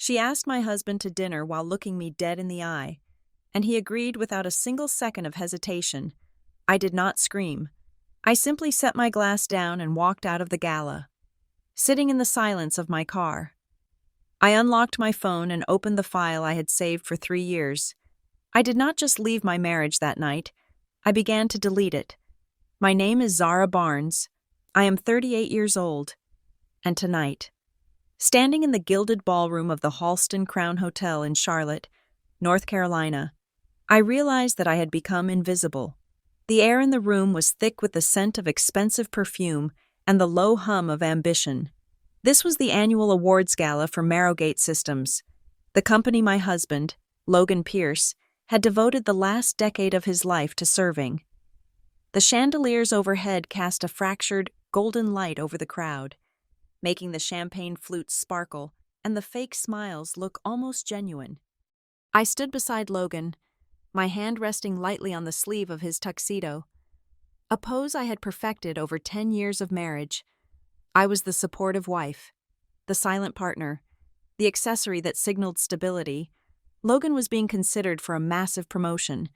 She asked my husband to dinner while looking me dead in the eye, and he agreed without a single second of hesitation. I did not scream. I simply set my glass down and walked out of the gala, sitting in the silence of my car. I unlocked my phone and opened the file I had saved for 3 years. I did not just leave my marriage that night. I began to delete it. My name is Zara Barnes. I am 38 years old. And tonight, standing in the gilded ballroom of the Halston Crown Hotel in Charlotte, North Carolina, I realized that I had become invisible. The air in the room was thick with the scent of expensive perfume and the low hum of ambition. This was the annual awards gala for Marrowgate Systems, the company my husband, Logan Pierce, had devoted the last decade of his life to serving. The chandeliers overhead cast a fractured, golden light over the crowd, making the champagne flutes sparkle and the fake smiles look almost genuine. I stood beside Logan, my hand resting lightly on the sleeve of his tuxedo, a pose I had perfected over 10 years of marriage. I was the supportive wife, the silent partner, the accessory that signaled stability. Logan was being considered for a massive promotion.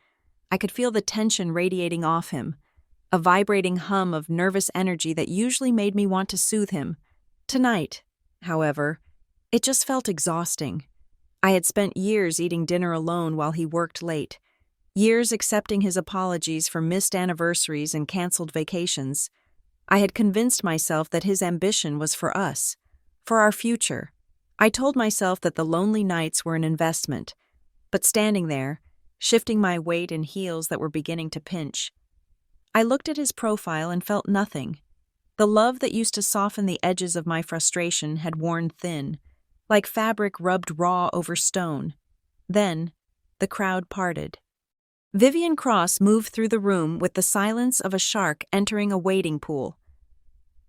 I could feel the tension radiating off him, a vibrating hum of nervous energy that usually made me want to soothe him. Tonight, however, it just felt exhausting. I had spent years eating dinner alone while he worked late, years accepting his apologies for missed anniversaries and canceled vacations. I had convinced myself that his ambition was for us, for our future. I told myself that the lonely nights were an investment, but standing there, shifting my weight in heels that were beginning to pinch, I looked at his profile and felt nothing. The love that used to soften the edges of my frustration had worn thin, like fabric rubbed raw over stone. Then, the crowd parted. Vivian Cross moved through the room with the silence of a shark entering a wading pool.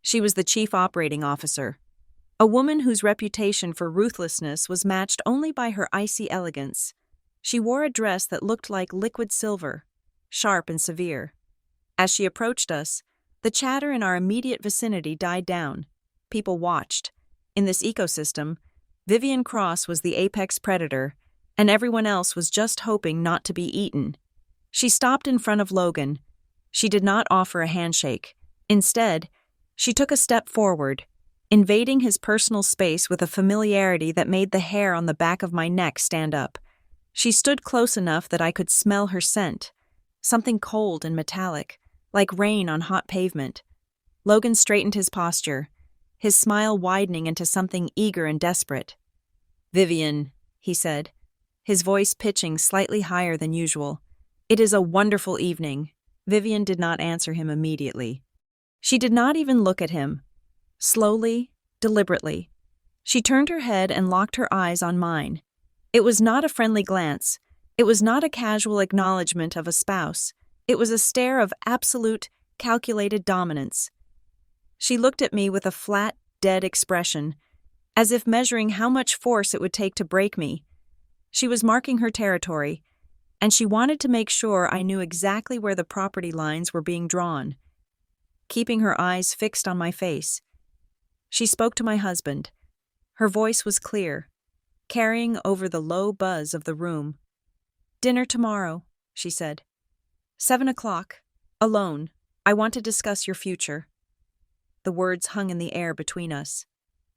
She was the chief operating officer, a woman whose reputation for ruthlessness was matched only by her icy elegance. She wore a dress that looked like liquid silver, sharp and severe. As she approached us, the chatter in our immediate vicinity died down. People watched. In this ecosystem, Vivian Cross was the apex predator, and everyone else was just hoping not to be eaten. She stopped in front of Logan. She did not offer a handshake. Instead, she took a step forward, invading his personal space with a familiarity that made the hair on the back of my neck stand up. She stood close enough that I could smell her scent, something cold and metallic, like rain on hot pavement. Logan straightened his posture, his smile widening into something eager and desperate. "Vivian," he said, his voice pitching slightly higher than usual. "It is a wonderful evening." Vivian did not answer him immediately. She did not even look at him. Slowly, deliberately, she turned her head and locked her eyes on mine. It was not a friendly glance. It was not a casual acknowledgement of a spouse. It was a stare of absolute, calculated dominance. She looked at me with a flat, dead expression, as if measuring how much force it would take to break me. She was marking her territory, and she wanted to make sure I knew exactly where the property lines were being drawn. Keeping her eyes fixed on my face, she spoke to my husband. Her voice was clear, carrying over the low buzz of the room. "Dinner tomorrow," she said. 7 o'clock, alone. I want to discuss your future." The words hung in the air between us,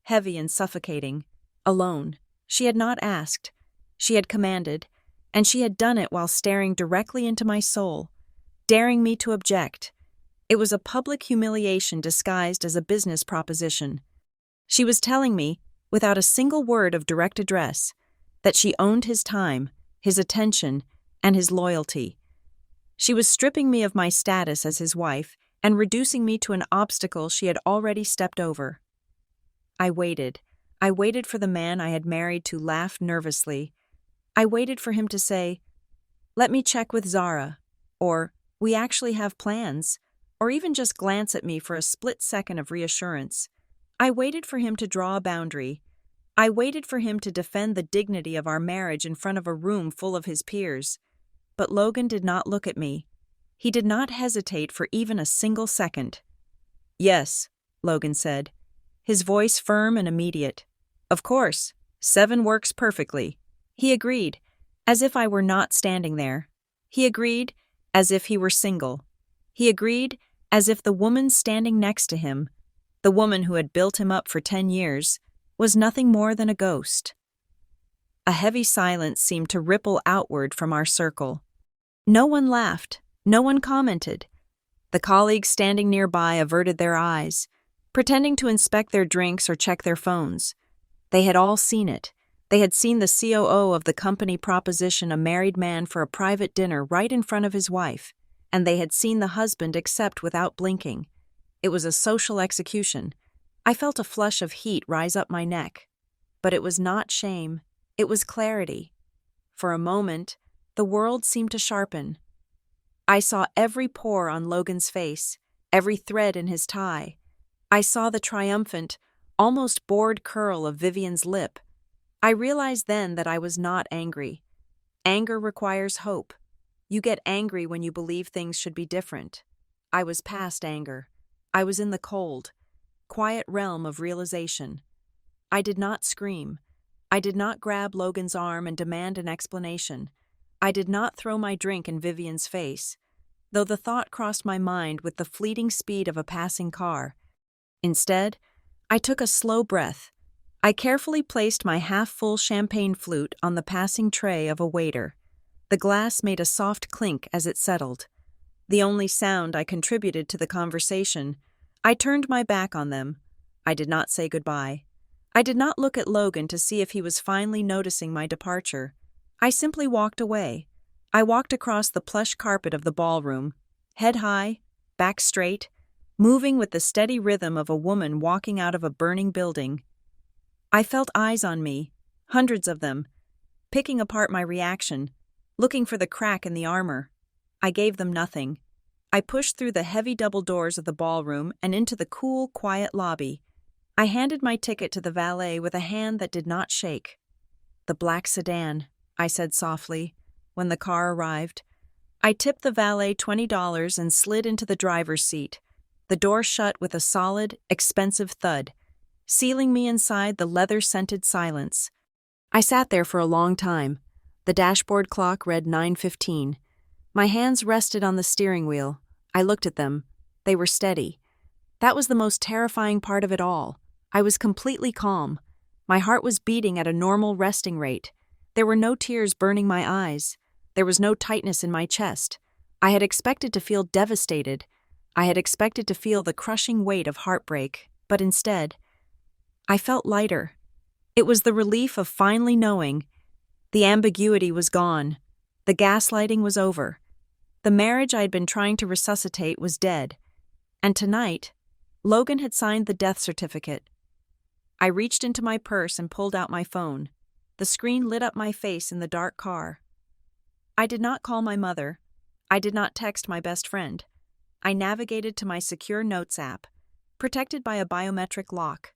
heavy and suffocating. Alone. She had not asked. She had commanded, and she had done it while staring directly into my soul, daring me to object. It was a public humiliation disguised as a business proposition. She was telling me, without a single word of direct address, that she owned his time, his attention, and his loyalty. She was stripping me of my status as his wife and reducing me to an obstacle she had already stepped over. I waited. I waited for the man I had married to laugh nervously. I waited for him to say, "Let me check with Zara," or "We actually have plans," or even just glance at me for a split second of reassurance. I waited for him to draw a boundary. I waited for him to defend the dignity of our marriage in front of a room full of his peers. But Logan did not look at me. He did not hesitate for even a single second. "Yes," Logan said, his voice firm and immediate. "Of course. 7 works perfectly. He agreed, as if I were not standing there. He agreed, as if he were single. He agreed, as if the woman standing next to him, the woman who had built him up for 10 years, was nothing more than a ghost. A heavy silence seemed to ripple outward from our circle. No one laughed, no one commented. The colleagues standing nearby averted their eyes, pretending to inspect their drinks or check their phones. They had all seen it. They had seen the COO of the company proposition a married man for a private dinner right in front of his wife, and they had seen the husband accept without blinking. It was a social execution. I felt a flush of heat rise up my neck. But it was not shame. It was clarity. For a moment, the world seemed to sharpen. I saw every pore on Logan's face, every thread in his tie. I saw the triumphant, almost bored curl of Vivian's lip. I realized then that I was not angry. Anger requires hope. You get angry when you believe things should be different. I was past anger. I was in the cold, quiet realm of realization. I did not scream. I did not grab Logan's arm and demand an explanation. I did not throw my drink in Vivian's face, though the thought crossed my mind with the fleeting speed of a passing car. Instead, I took a slow breath. I carefully placed my half-full champagne flute on the passing tray of a waiter. The glass made a soft clink as it settled. The only sound I contributed to the conversation. I turned my back on them. I did not say goodbye. I did not look at Logan to see if he was finally noticing my departure. I simply walked away. I walked across the plush carpet of the ballroom, head high, back straight, moving with the steady rhythm of a woman walking out of a burning building. I felt eyes on me, hundreds of them, picking apart my reaction, looking for the crack in the armor. I gave them nothing. I pushed through the heavy double doors of the ballroom and into the cool, quiet lobby. I handed my ticket to the valet with a hand that did not shake. "The black sedan," I said softly, when the car arrived. I tipped the valet $20 and slid into the driver's seat. The door shut with a solid, expensive thud, sealing me inside the leather-scented silence. I sat there for a long time. The dashboard clock read 9:15. My hands rested on the steering wheel. I looked at them. They were steady. That was the most terrifying part of it all. I was completely calm. My heart was beating at a normal resting rate. There were no tears burning my eyes. There was no tightness in my chest. I had expected to feel devastated. I had expected to feel the crushing weight of heartbreak, but instead, I felt lighter. It was the relief of finally knowing. The ambiguity was gone. The gaslighting was over. The marriage I had been trying to resuscitate was dead. And tonight, Logan had signed the death certificate. I reached into my purse and pulled out my phone. The screen lit up my face in the dark car. I did not call my mother. I did not text my best friend. I navigated to my secure notes app, protected by a biometric lock.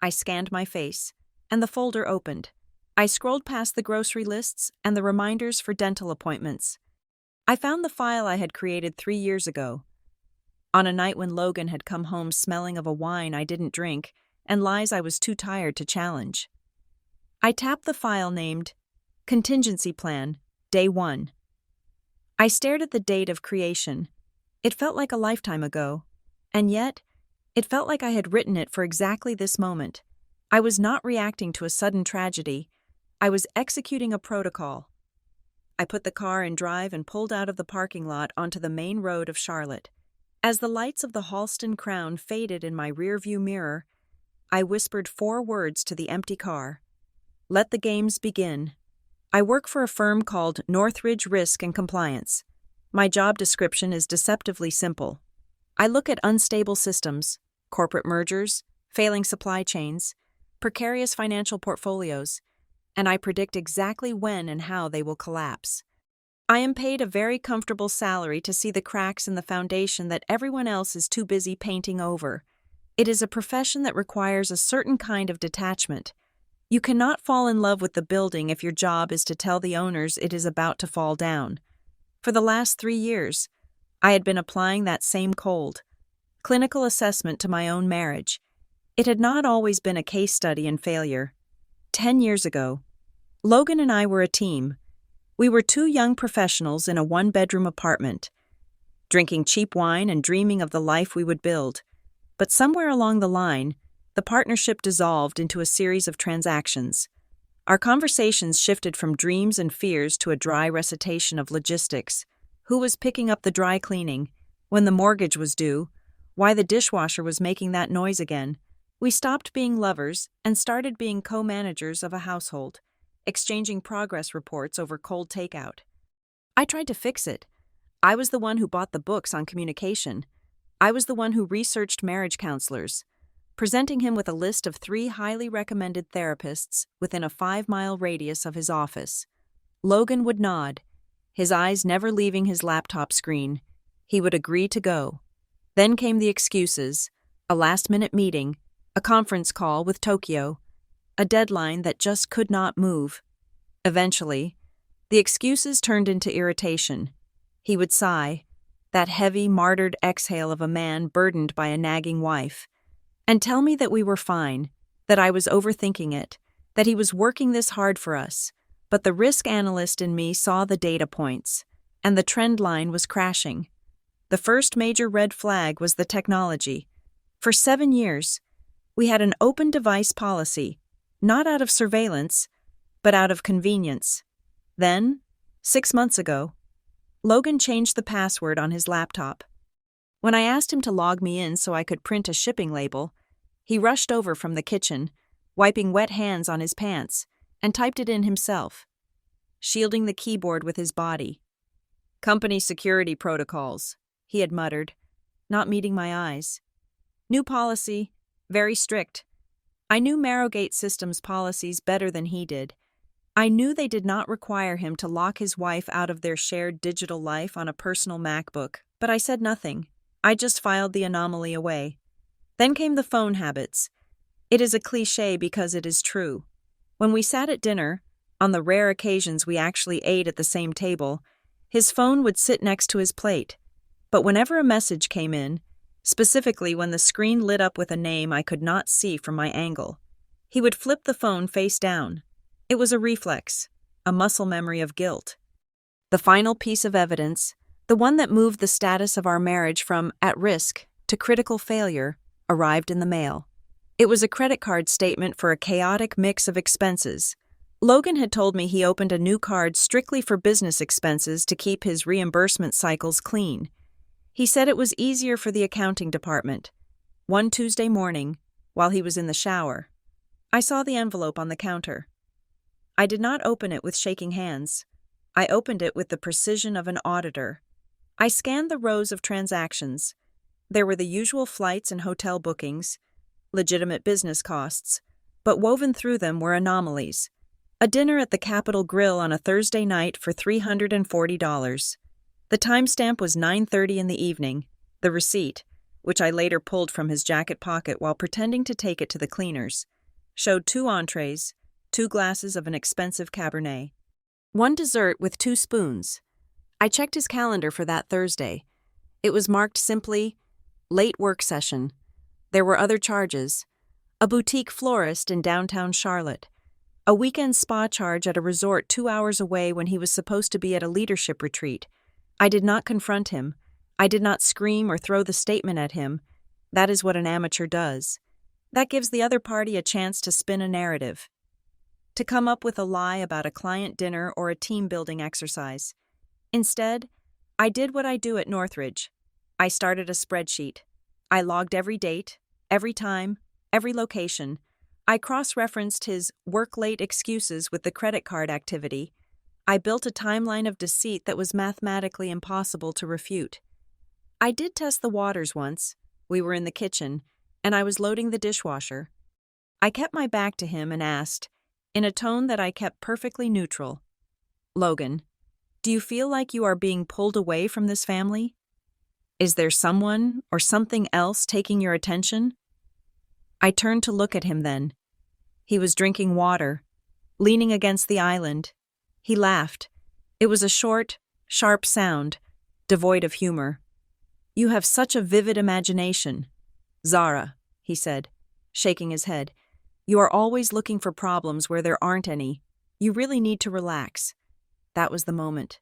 I scanned my face, and the folder opened. I scrolled past the grocery lists and the reminders for dental appointments. I found the file I had created 3 years ago. On a night when Logan had come home smelling of a wine I didn't drink and lies I was too tired to challenge. I tapped the file named Contingency Plan, Day 1. I stared at the date of creation. It felt like a lifetime ago, and yet, it felt like I had written it for exactly this moment. I was not reacting to a sudden tragedy. I was executing a protocol. I put the car in drive and pulled out of the parking lot onto the main road of Charlotte. As the lights of the Halston Crown faded in my rearview mirror, I whispered 4 words to the empty car. "Let the games begin." I work for a firm called Northridge Risk and Compliance. My job description is deceptively simple. I look at unstable systems, corporate mergers, failing supply chains, precarious financial portfolios, and I predict exactly when and how they will collapse. I am paid a very comfortable salary to see the cracks in the foundation that everyone else is too busy painting over. It is a profession that requires a certain kind of detachment. You cannot fall in love with the building if your job is to tell the owners it is about to fall down. For the last 3 years, I had been applying that same cold, clinical assessment to my own marriage. It had not always been a case study in failure. 10 years ago. Logan and I were a team. We were two young professionals in a one-bedroom apartment, drinking cheap wine and dreaming of the life we would build. But somewhere along the line, the partnership dissolved into a series of transactions. Our conversations shifted from dreams and fears to a dry recitation of logistics. Who was picking up the dry cleaning? When the mortgage was due? Why the dishwasher was making that noise again? We stopped being lovers and started being co-managers of a household, exchanging progress reports over cold takeout. I tried to fix it. I was the one who bought the books on communication. I was the one who researched marriage counselors, presenting him with a list of 3 highly recommended therapists within a 5-mile radius of his office. Logan would nod, his eyes never leaving his laptop screen. He would agree to go. Then came the excuses, a last-minute meeting, a conference call with Tokyo, a deadline that just could not move. Eventually, the excuses turned into irritation. He would sigh, that heavy, martyred exhale of a man burdened by a nagging wife, and tell me that we were fine, that I was overthinking it, that he was working this hard for us. But the risk analyst in me saw the data points, and the trend line was crashing. The first major red flag was the technology. For 7 years, we had an open device policy, not out of surveillance, but out of convenience. Then, 6 months ago, Logan changed the password on his laptop. When I asked him to log me in so I could print a shipping label, he rushed over from the kitchen, wiping wet hands on his pants, and typed it in himself, shielding the keyboard with his body. "Company security protocols," he had muttered, not meeting my eyes. "New policy, very strict." I knew Marrowgate Systems policies better than he did. I knew they did not require him to lock his wife out of their shared digital life on a personal MacBook, but I said nothing. I just filed the anomaly away. Then came the phone habits. It is a cliché because it is true. When we sat at dinner, on the rare occasions we actually ate at the same table, his phone would sit next to his plate. But whenever a message came in, specifically when the screen lit up with a name I could not see from my angle, he would flip the phone face down. It was a reflex, a muscle memory of guilt. The final piece of evidence, the one that moved the status of our marriage from at risk to critical failure, arrived in the mail. It was a credit card statement for a chaotic mix of expenses. Logan had told me he opened a new card strictly for business expenses to keep his reimbursement cycles clean. He said it was easier for the accounting department. One Tuesday morning, while he was in the shower, I saw the envelope on the counter. I did not open it with shaking hands. I opened it with the precision of an auditor. I scanned the rows of transactions. There were the usual flights and hotel bookings, legitimate business costs, but woven through them were anomalies. A dinner at the Capitol Grill on a Thursday night for $340. The timestamp was 9:30 in the evening. The receipt, which I later pulled from his jacket pocket while pretending to take it to the cleaners, showed 2 entrees, 2 glasses of an expensive Cabernet, 1 dessert with 2 spoons. I checked his calendar for that Thursday. It was marked simply, late work session. There were other charges: a boutique florist in downtown Charlotte, a weekend spa charge at a resort 2 hours away when he was supposed to be at a leadership retreat. I did not confront him. I did not scream or throw the statement at him. That is what an amateur does. That gives the other party a chance to spin a narrative, to come up with a lie about a client dinner or a team-building exercise. Instead, I did what I do at Northridge. I started a spreadsheet. I logged every date, every time, every location. I cross-referenced his work-late excuses with the credit card activity. I built a timeline of deceit that was mathematically impossible to refute. I did test the waters once. We were in the kitchen, and I was loading the dishwasher. I kept my back to him and asked, in a tone that I kept perfectly neutral, "Logan, do you feel like you are being pulled away from this family? Is there someone or something else taking your attention?" I turned to look at him then. He was drinking water, leaning against the island. He laughed. It was a short, sharp sound, devoid of humor. "You have such a vivid imagination." "Zara," he said, shaking his head, You are always looking for problems where there aren't any. You really need to relax." That was the moment.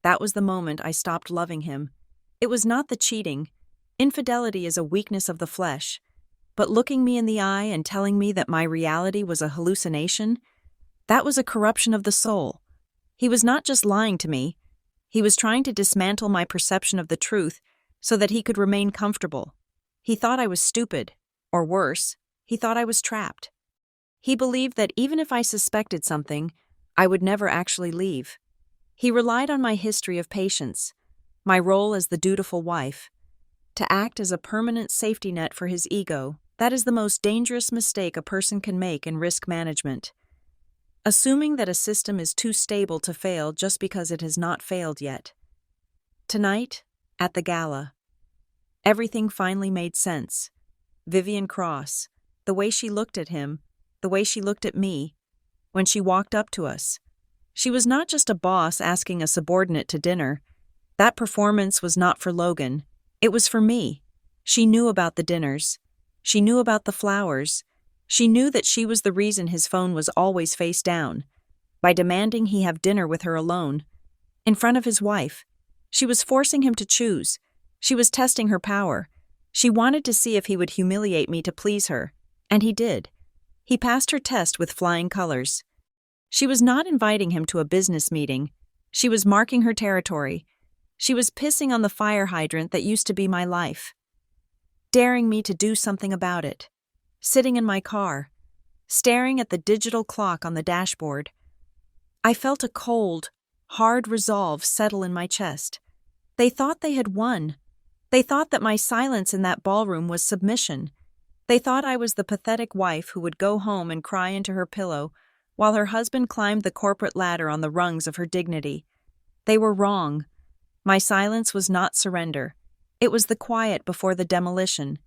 That was the moment I stopped loving him. It was not the cheating. Infidelity is a weakness of the flesh. But looking me in the eye and telling me that my reality was a hallucination, that was a corruption of the soul. He was not just lying to me. He was trying to dismantle my perception of the truth so that he could remain comfortable. He thought I was stupid, or worse, he thought I was trapped. He believed that even if I suspected something, I would never actually leave. He relied on my history of patience, my role as the dutiful wife, to act as a permanent safety net for his ego. That is the most dangerous mistake a person can make in risk management. Assuming that a system is too stable to fail just because it has not failed yet. Tonight, at the gala, everything finally made sense. Vivian Cross, the way she looked at him, the way she looked at me, when she walked up to us. She was not just a boss asking a subordinate to dinner. That performance was not for Logan. It was for me. She knew about the dinners. She knew about the flowers. She knew that she was the reason his phone was always face down. By demanding he have dinner with her alone, in front of his wife, she was forcing him to choose. She was testing her power. She wanted to see if he would humiliate me to please her, and he did. He passed her test with flying colors. She was not inviting him to a business meeting. She was marking her territory. She was pissing on the fire hydrant that used to be my life, daring me to do something about it. Sitting in my car, staring at the digital clock on the dashboard, I felt a cold, hard resolve settle in my chest. They thought they had won. They thought that my silence in that ballroom was submission. They thought I was the pathetic wife who would go home and cry into her pillow while her husband climbed the corporate ladder on the rungs of her dignity. They were wrong. My silence was not surrender. It was the quiet before the demolition.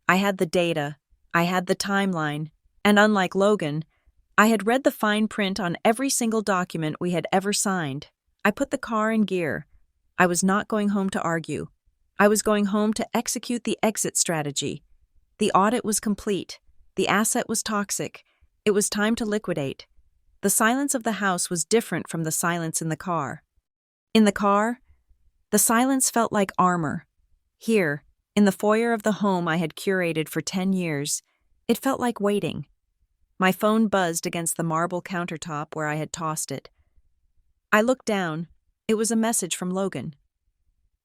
I had the data. I had the timeline. And unlike Logan, I had read the fine print on every single document we had ever signed. I put the car in gear. I was not going home to argue. I was going home to execute the exit strategy. The audit was complete. The asset was toxic. It was time to liquidate. The silence of the house was different from the silence in the car. In the car, the silence felt like armor. Here, in the foyer of the home I had curated for 10 years, it felt like waiting. My phone buzzed against the marble countertop where I had tossed it. I looked down. It was a message from Logan.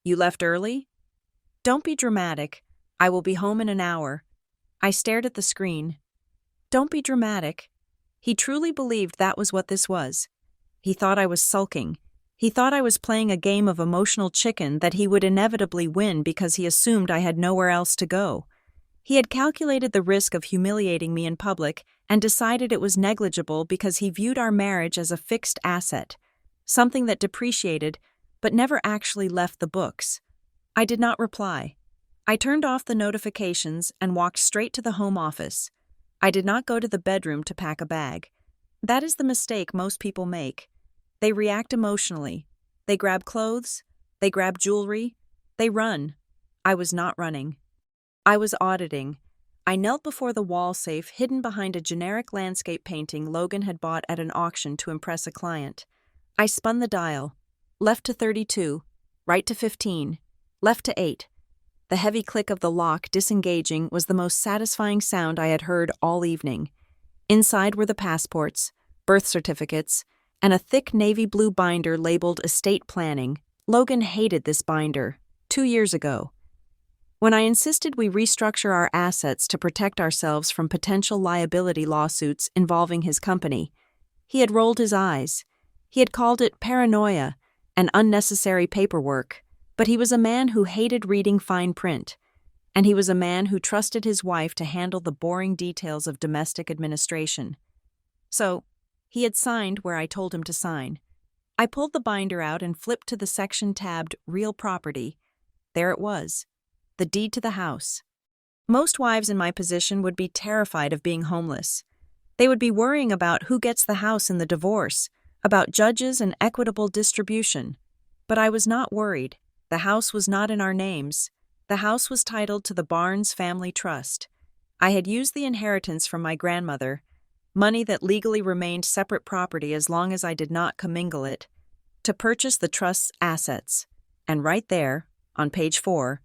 "You left early? Don't be dramatic. I will be home in an hour." I stared at the screen. Don't be dramatic. He truly believed that was what this was. He thought I was sulking. He thought I was playing a game of emotional chicken that he would inevitably win because he assumed I had nowhere else to go. He had calculated the risk of humiliating me in public and decided it was negligible because he viewed our marriage as a fixed asset, something that depreciated but never actually left the books. I did not reply. I turned off the notifications and walked straight to the home office. I did not go to the bedroom to pack a bag. That is the mistake most people make. They react emotionally. They grab clothes. They grab jewelry. They run. I was not running. I was auditing. I knelt before the wall safe hidden behind a generic landscape painting Logan had bought at an auction to impress a client. I spun the dial. Left to 32. Right to 15. Left to 8. The heavy click of the lock disengaging was the most satisfying sound I had heard all evening. Inside were the passports, birth certificates, and a thick navy blue binder labeled estate planning. Logan hated this binder 2 years ago. When I insisted we restructure our assets to protect ourselves from potential liability lawsuits involving his company, he had rolled his eyes. He had called it paranoia and unnecessary paperwork. But he was a man who hated reading fine print, and he was a man who trusted his wife to handle the boring details of domestic administration. So, he had signed where I told him to sign. I pulled the binder out and flipped to the section tabbed Real Property. There it was, the deed to the house. Most wives in my position would be terrified of being homeless. They would be worrying about who gets the house in the divorce, about judges and equitable distribution. But I was not worried. The house was not in our names. The house was titled to the Barnes Family Trust. I had used the inheritance from my grandmother, money that legally remained separate property as long as I did not commingle it, to purchase the trust's assets. And right there, on page 4,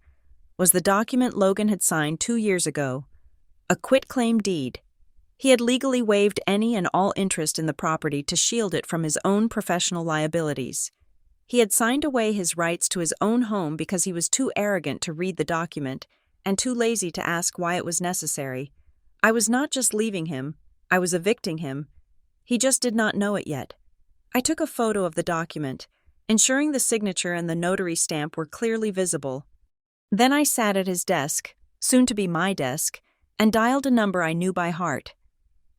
was the document Logan had signed 2 years ago, a quitclaim deed. He had legally waived any and all interest in the property to shield it from his own professional liabilities. He had signed away his rights to his own home because he was too arrogant to read the document and too lazy to ask why it was necessary. I was not just leaving him, I was evicting him. He just did not know it yet. I took a photo of the document, ensuring the signature and the notary stamp were clearly visible. Then I sat at his desk, soon to be my desk, and dialed a number I knew by heart.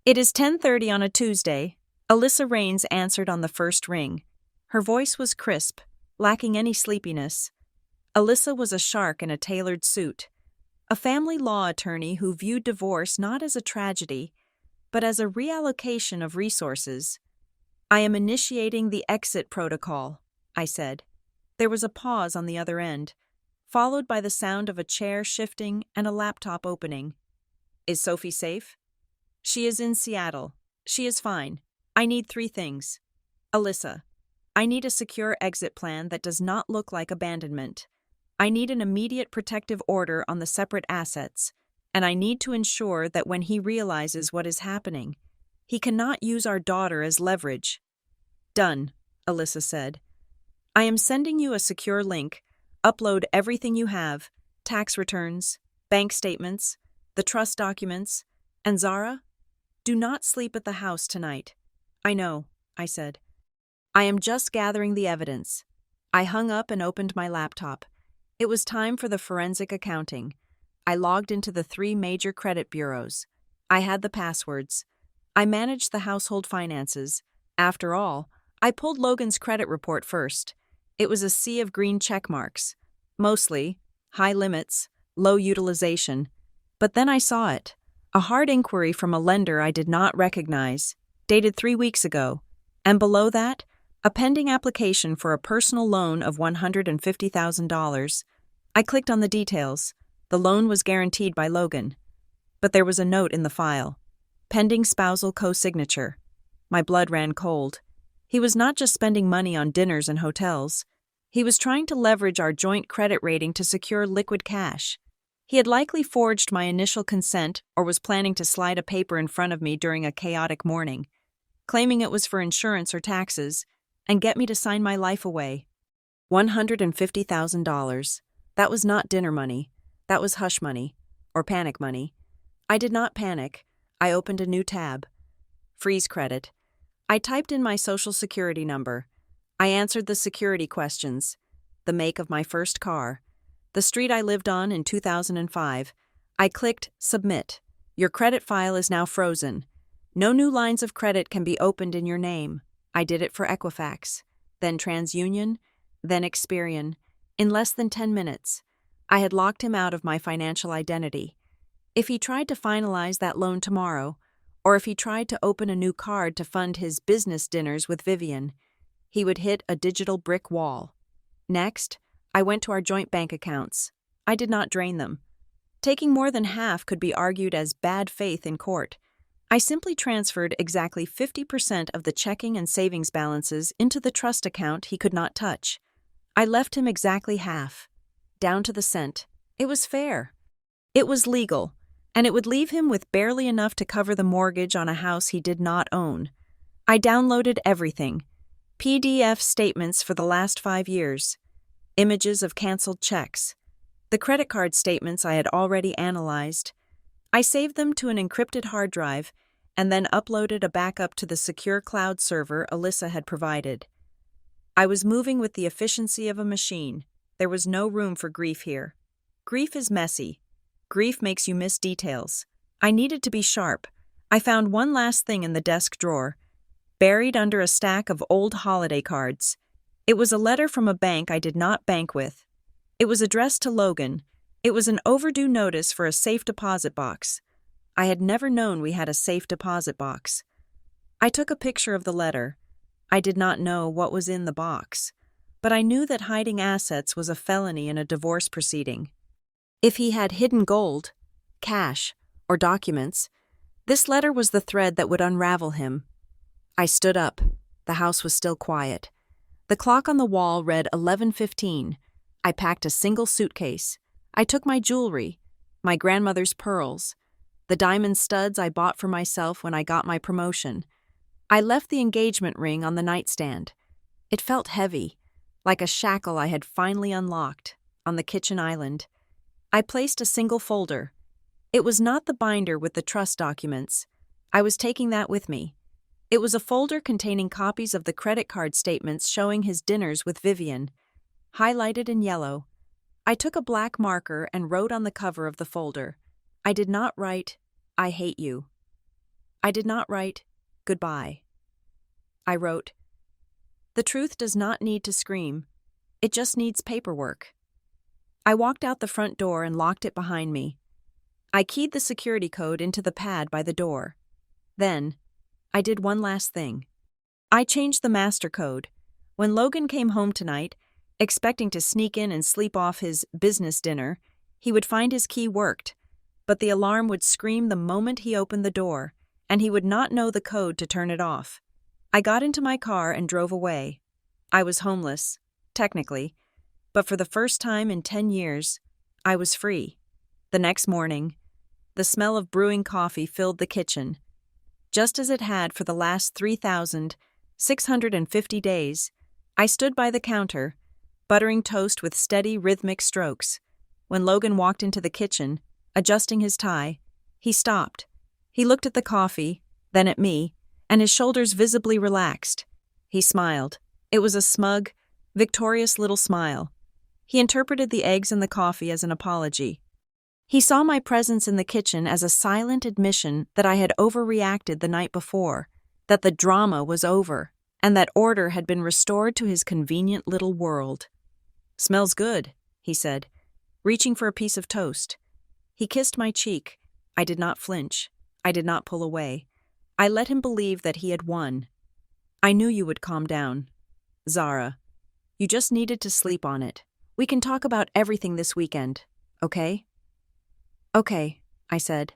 "It is 10:30 on a Tuesday." Alyssa Raines answered on the first ring. Her voice was crisp, lacking any sleepiness. Alyssa was a shark in a tailored suit, a family law attorney who viewed divorce not as a tragedy, but as a reallocation of resources. "I am initiating the exit protocol," I said. There was a pause on the other end, followed by the sound of a chair shifting and a laptop opening. "Is Sophie safe?" "She is in Seattle. She is fine. I need 3 things. Alyssa, I need a secure exit plan that does not look like abandonment. I need an immediate protective order on the separate assets, and I need to ensure that when he realizes what is happening, he cannot use our daughter as leverage." "Done," Alyssa said. "I am sending you a secure link. Upload everything you have, tax returns, bank statements, the trust documents, and Zara, do not sleep at the house tonight." "I know," I said. "I am just gathering the evidence." I hung up and opened my laptop. It was time for the forensic accounting. I logged into the 3 major credit bureaus. I had the passwords. I managed the household finances. After all, I pulled Logan's credit report first. It was a sea of green check marks. Mostly high limits, low utilization. But then I saw it. A hard inquiry from a lender I did not recognize, dated 3 weeks ago. And below that, a pending application for a personal loan of $150,000. I clicked on the details. The loan was guaranteed by Logan. But there was a note in the file. Pending spousal co-signature. My blood ran cold. He was not just spending money on dinners and hotels. He was trying to leverage our joint credit rating to secure liquid cash. He had likely forged my initial consent or was planning to slide a paper in front of me during a chaotic morning, claiming it was for insurance or taxes, and get me to sign my life away. $150,000. That was not dinner money. That was hush money, or panic money. I did not panic. I opened a new tab. Freeze credit. I typed in my social security number. I answered the security questions. The make of my first car. The street I lived on in 2005. I clicked Submit. Your credit file is now frozen. No new lines of credit can be opened in your name. I did it for Equifax, then TransUnion, then Experian. In less than 10 minutes, I had locked him out of my financial identity. If he tried to finalize that loan tomorrow, or if he tried to open a new card to fund his business dinners with Vivian, he would hit a digital brick wall. Next, I went to our joint bank accounts. I did not drain them. Taking more than half could be argued as bad faith in court. I simply transferred exactly 50% of the checking and savings balances into the trust account he could not touch. I left him exactly half, down to the cent. It was fair. It was legal, and it would leave him with barely enough to cover the mortgage on a house he did not own. I downloaded everything. PDF statements for the last 5 years. Images of canceled checks. The credit card statements I had already analyzed. I saved them to an encrypted hard drive and then uploaded a backup to the secure cloud server Alyssa had provided. I was moving with the efficiency of a machine. There was no room for grief here. Grief is messy. Grief makes you miss details. I needed to be sharp. I found one last thing in the desk drawer, buried under a stack of old holiday cards. It was a letter from a bank I did not bank with. It was addressed to Logan. It was an overdue notice for a safe deposit box. I had never known we had a safe deposit box. I took a picture of the letter. I did not know what was in the box, but I knew that hiding assets was a felony in a divorce proceeding. If he had hidden gold, cash, or documents, This letter was the thread that would unravel him. I stood up. The house was still quiet. The clock on the wall read 11:15. I packed a single suitcase. I took my jewelry, my grandmother's pearls, the diamond studs I bought for myself when I got my promotion. I left the engagement ring on the nightstand. It felt heavy, like a shackle I had finally unlocked, on the kitchen island. I placed a single folder. It was not the binder with the trust documents. I was taking that with me. It was a folder containing copies of the credit card statements showing his dinners with Vivian, highlighted in yellow. I took a black marker and wrote on the cover of the folder. I did not write, "I hate you." I did not write, "Goodbye." I wrote, "The truth does not need to scream. It just needs paperwork." I walked out the front door and locked it behind me. I keyed the security code into the pad by the door. Then, I did one last thing. I changed the master code. When Logan came home tonight, expecting to sneak in and sleep off his business dinner, he would find his key worked, but the alarm would scream the moment he opened the door, and he would not know the code to turn it off. I got into my car and drove away. I was homeless, technically, but for the first time in 10 years, I was free. The next morning, the smell of brewing coffee filled the kitchen, just as it had for the last 3,650 days. I stood by the counter, buttering toast with steady, rhythmic strokes. When Logan walked into the kitchen, adjusting his tie, he stopped. He looked at the coffee, then at me, and his shoulders visibly relaxed. He smiled. It was a smug, victorious little smile. He interpreted the eggs and the coffee as an apology. He saw my presence in the kitchen as a silent admission that I had overreacted the night before, that the drama was over, and that order had been restored to his convenient little world. "Smells good," he said, reaching for a piece of toast. He kissed my cheek. I did not flinch. I did not pull away. I let him believe that he had won. "I knew you would calm down. Zara, you just needed to sleep on it. We can talk about everything this weekend, okay?" "Okay," I said.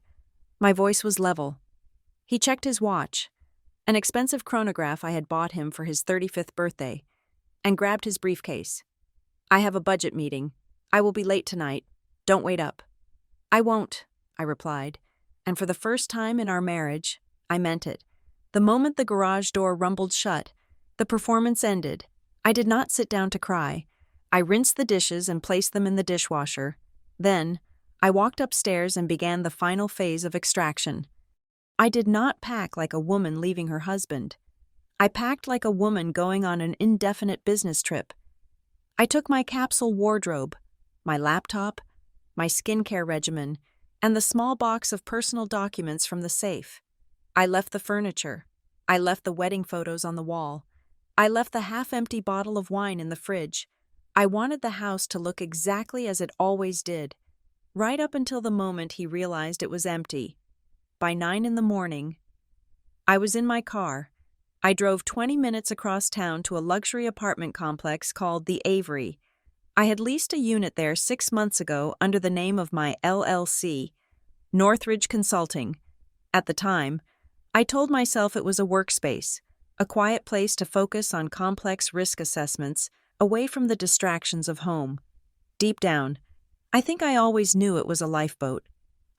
My voice was level. He checked his watch, an expensive chronograph I had bought him for his 35th birthday, and grabbed his briefcase. "I have a budget meeting. I will be late tonight. Don't wait up." "I won't," I replied, and for the first time in our marriage, I meant it. The moment the garage door rumbled shut, the performance ended. I did not sit down to cry. I rinsed the dishes and placed them in the dishwasher. Then, I walked upstairs and began the final phase of extraction. I did not pack like a woman leaving her husband. I packed like a woman going on an indefinite business trip. I took my capsule wardrobe, my laptop, my skincare regimen, and the small box of personal documents from the safe. I left the furniture. I left the wedding photos on the wall. I left the half-empty bottle of wine in the fridge. I wanted the house to look exactly as it always did, right up until the moment he realized it was empty. By 9 in the morning, I was in my car. I drove 20 minutes across town to a luxury apartment complex called the Avery. I had leased a unit there 6 months ago under the name of my LLC, Northridge Consulting. At the time, I told myself it was a workspace, a quiet place to focus on complex risk assessments, away from the distractions of home. Deep down, I think I always knew it was a lifeboat.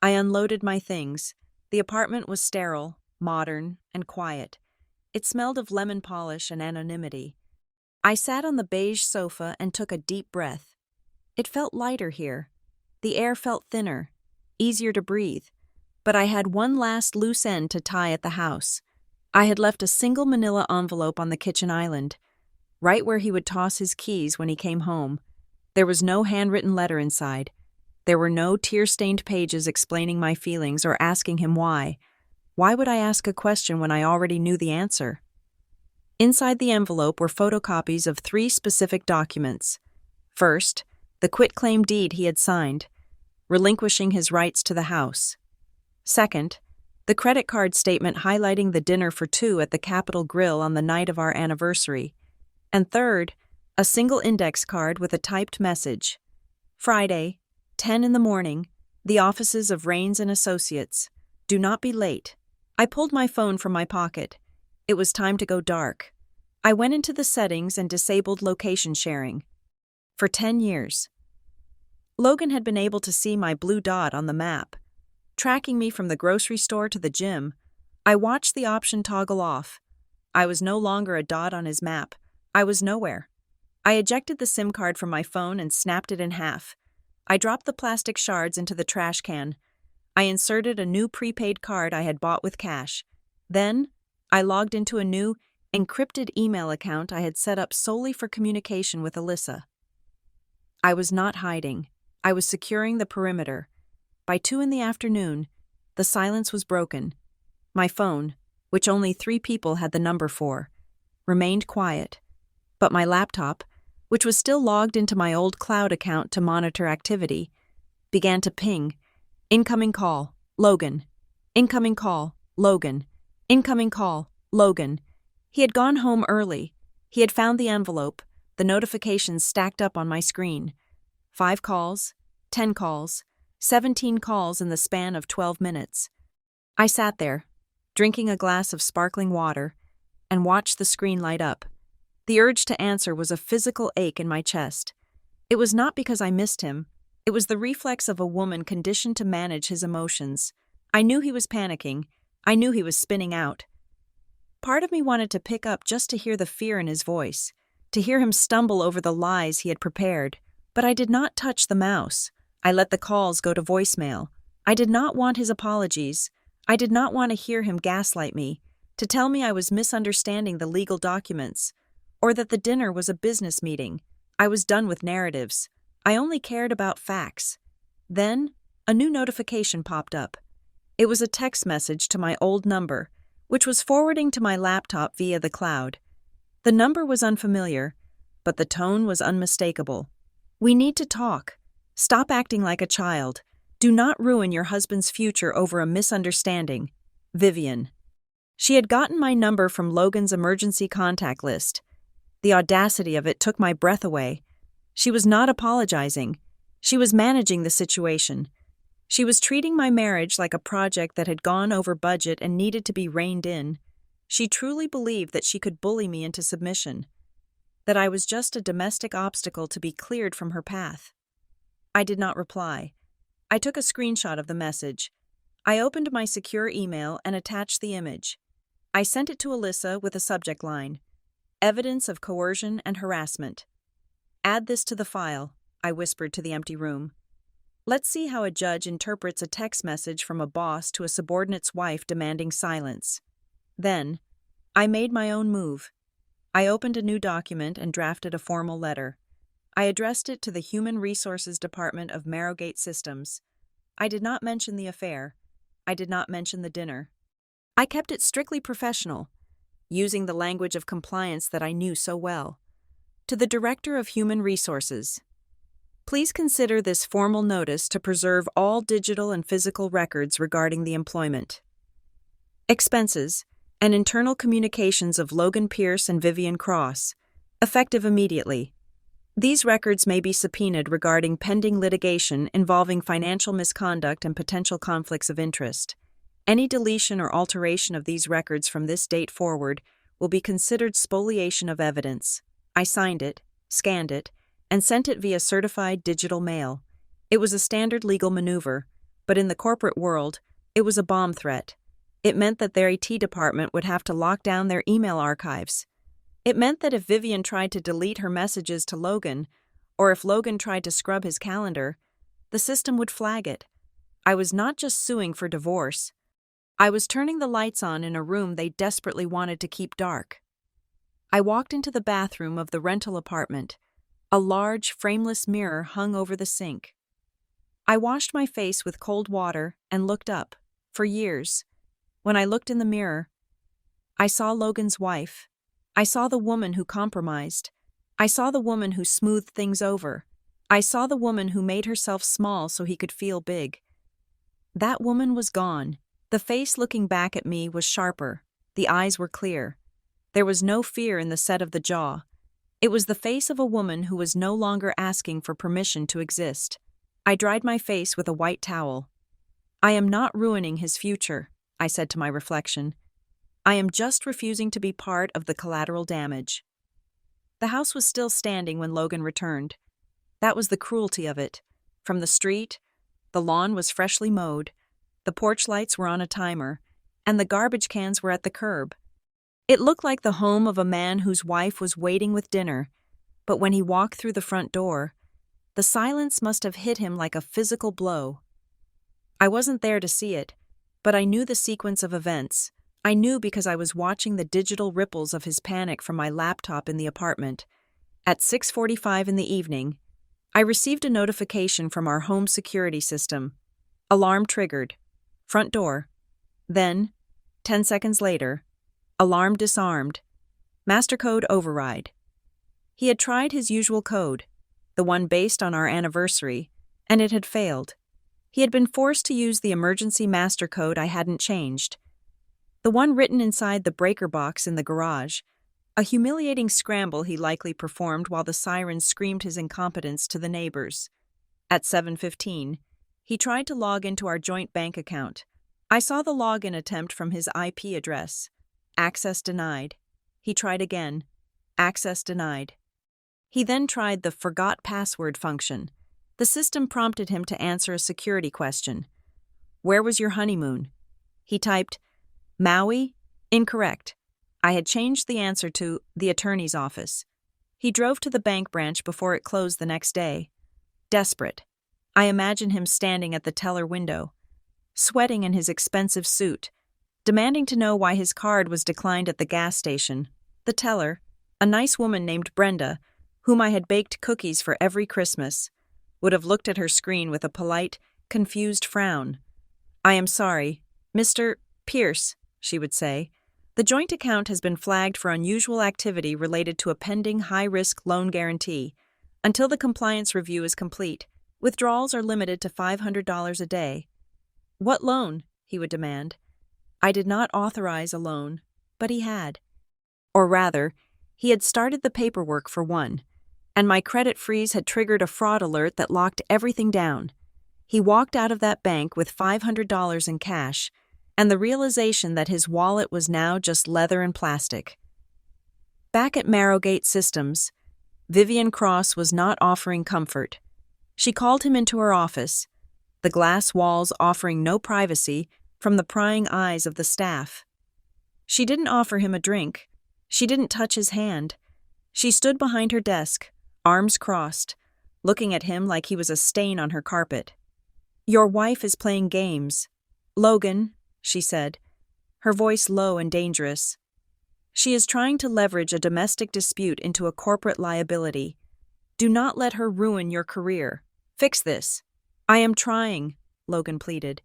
I unloaded my things. The apartment was sterile, modern, and quiet. It smelled of lemon polish and anonymity. I sat on the beige sofa and took a deep breath. It felt lighter here. The air felt thinner, easier to breathe. But I had one last loose end to tie at the house. I had left a single manila envelope on the kitchen island, right where he would toss his keys when he came home. There was no handwritten letter inside. There were no tear-stained pages explaining my feelings or asking him why. Why would I ask a question when I already knew the answer? Inside the envelope were photocopies of 3 specific documents. First, the quitclaim deed he had signed, relinquishing his rights to the house. Second, the credit card statement highlighting the dinner for 2 at the Capitol Grill on the night of our anniversary. And third, a single index card with a typed message. Friday, 10 in the morning, the offices of Rains & Associates. Do not be late. I pulled my phone from my pocket. It was time to go dark. I went into the settings and disabled location sharing. For 10 years, Logan had been able to see my blue dot on the map, tracking me from the grocery store to the gym. I watched the option toggle off. I was no longer a dot on his map. I was nowhere. I ejected the SIM card from my phone and snapped it in half. I dropped the plastic shards into the trash can. I inserted a new prepaid card I had bought with cash. Then, I logged into a new, encrypted email account I had set up solely for communication with Alyssa. I was not hiding. I was securing the perimeter. By 2 p.m, the silence was broken. My phone, which only 3 people had the number for, remained quiet. But my laptop, which was still logged into my old cloud account to monitor activity, began to ping. Incoming call, Logan. Incoming call, Logan. Incoming call, Logan. He had gone home early. He had found the envelope, the notifications stacked up on my screen. 5 calls, 10 calls, 17 calls in the span of 12 minutes. I sat there, drinking a glass of sparkling water, and watched the screen light up. The urge to answer was a physical ache in my chest. It was not because I missed him. It was the reflex of a woman conditioned to manage his emotions. I knew he was panicking. I knew he was spinning out. Part of me wanted to pick up just to hear the fear in his voice, to hear him stumble over the lies he had prepared. But I did not touch the mouse. I let the calls go to voicemail. I did not want his apologies. I did not want to hear him gaslight me, to tell me I was misunderstanding the legal documents, or that the dinner was a business meeting. I was done with narratives. I only cared about facts. Then, a new notification popped up. It was a text message to my old number, which was forwarding to my laptop via the cloud. The number was unfamiliar, but the tone was unmistakable. "We need to talk. Stop acting like a child. Do not ruin your husband's future over a misunderstanding. Vivian." She had gotten my number from Logan's emergency contact list. The audacity of it took my breath away. She was not apologizing. She was managing the situation. She was treating my marriage like a project that had gone over budget and needed to be reined in. She truly believed that she could bully me into submission, that I was just a domestic obstacle to be cleared from her path. I did not reply. I took a screenshot of the message. I opened my secure email and attached the image. I sent it to Alyssa with a subject line: "Evidence of coercion and harassment." "Add this to the file," I whispered to the empty room. Let's see how a judge interprets a text message from a boss to a subordinate's wife demanding silence. Then, I made my own move. I opened a new document and drafted a formal letter. I addressed it to the Human Resources Department of Marrowgate Systems. I did not mention the affair. I did not mention the dinner. I kept it strictly professional, using the language of compliance that I knew so well. To the Director of Human Resources, please consider this formal notice to preserve all digital and physical records regarding the employment, expenses, and internal communications of Logan Pierce and Vivian Cross, effective immediately. These records may be subpoenaed regarding pending litigation involving financial misconduct and potential conflicts of interest. Any deletion or alteration of these records from this date forward will be considered spoliation of evidence. I signed it, scanned it, and sent it via certified digital mail. It was a standard legal maneuver, but in the corporate world, it was a bomb threat. It meant that their IT department would have to lock down their email archives. It meant that if Vivian tried to delete her messages to Logan, or if Logan tried to scrub his calendar, the system would flag it. I was not just suing for divorce. I was turning the lights on in a room they desperately wanted to keep dark. I walked into the bathroom of the rental apartment. A large, frameless mirror hung over the sink. I washed my face with cold water and looked up. For years, when I looked in the mirror, I saw Logan's wife. I saw the woman who compromised. I saw the woman who smoothed things over. I saw the woman who made herself small so he could feel big. That woman was gone. The face looking back at me was sharper. The eyes were clear. There was no fear in the set of the jaw. It was the face of a woman who was no longer asking for permission to exist. I dried my face with a white towel. "I am not ruining his future," I said to my reflection. I am just refusing to be part of the collateral damage. The house was still standing when Logan returned. That was the cruelty of it. From the street, the lawn was freshly mowed, the porch lights were on a timer, and the garbage cans were at the curb. It looked like the home of a man whose wife was waiting with dinner, but when he walked through the front door, the silence must have hit him like a physical blow. I wasn't there to see it, but I knew the sequence of events. I knew because I was watching the digital ripples of his panic from my laptop in the apartment. At 6:45 in the evening, I received a notification from our home security system. Alarm triggered. Front door. Then, 10 seconds later, alarm disarmed. Master code override. He had tried his usual code, the one based on our anniversary, and it had failed. He had been forced to use the emergency master code I hadn't changed. The one written inside the breaker box in the garage, a humiliating scramble he likely performed while the siren screamed his incompetence to the neighbors. At 7:15, he tried to log into our joint bank account. I saw the login attempt from his IP address. Access denied. He tried again. Access denied. He then tried the forgot password function. The system prompted him to answer a security question. Where was your honeymoon? He typed, Maui? Incorrect. I had changed the answer to the attorney's office. He drove to the bank branch before it closed the next day. Desperate, I imagine him standing at the teller window, sweating in his expensive suit, demanding to know why his card was declined at the gas station. The teller, a nice woman named Brenda, whom I had baked cookies for every Christmas, would have looked at her screen with a polite, confused frown. I am sorry, Mr. Pierce, she would say. The joint account has been flagged for unusual activity related to a pending high-risk loan guarantee. Until the compliance review is complete, withdrawals are limited to $500 a day. What loan? He would demand. I did not authorize a loan, but he had. Or rather, he had started the paperwork for one, and my credit freeze had triggered a fraud alert that locked everything down. He walked out of that bank with $500 in cash, and the realization that his wallet was now just leather and plastic. Back at Marrowgate Systems, Vivian Cross was not offering comfort. She called him into her office, the glass walls offering no privacy from the prying eyes of the staff. She didn't offer him a drink. She didn't touch his hand. She stood behind her desk, arms crossed, looking at him like he was a stain on her carpet. Your wife is playing games. Logan, she said, her voice low and dangerous. She is trying to leverage a domestic dispute into a corporate liability. Do not let her ruin your career. Fix this. I am trying, Logan pleaded.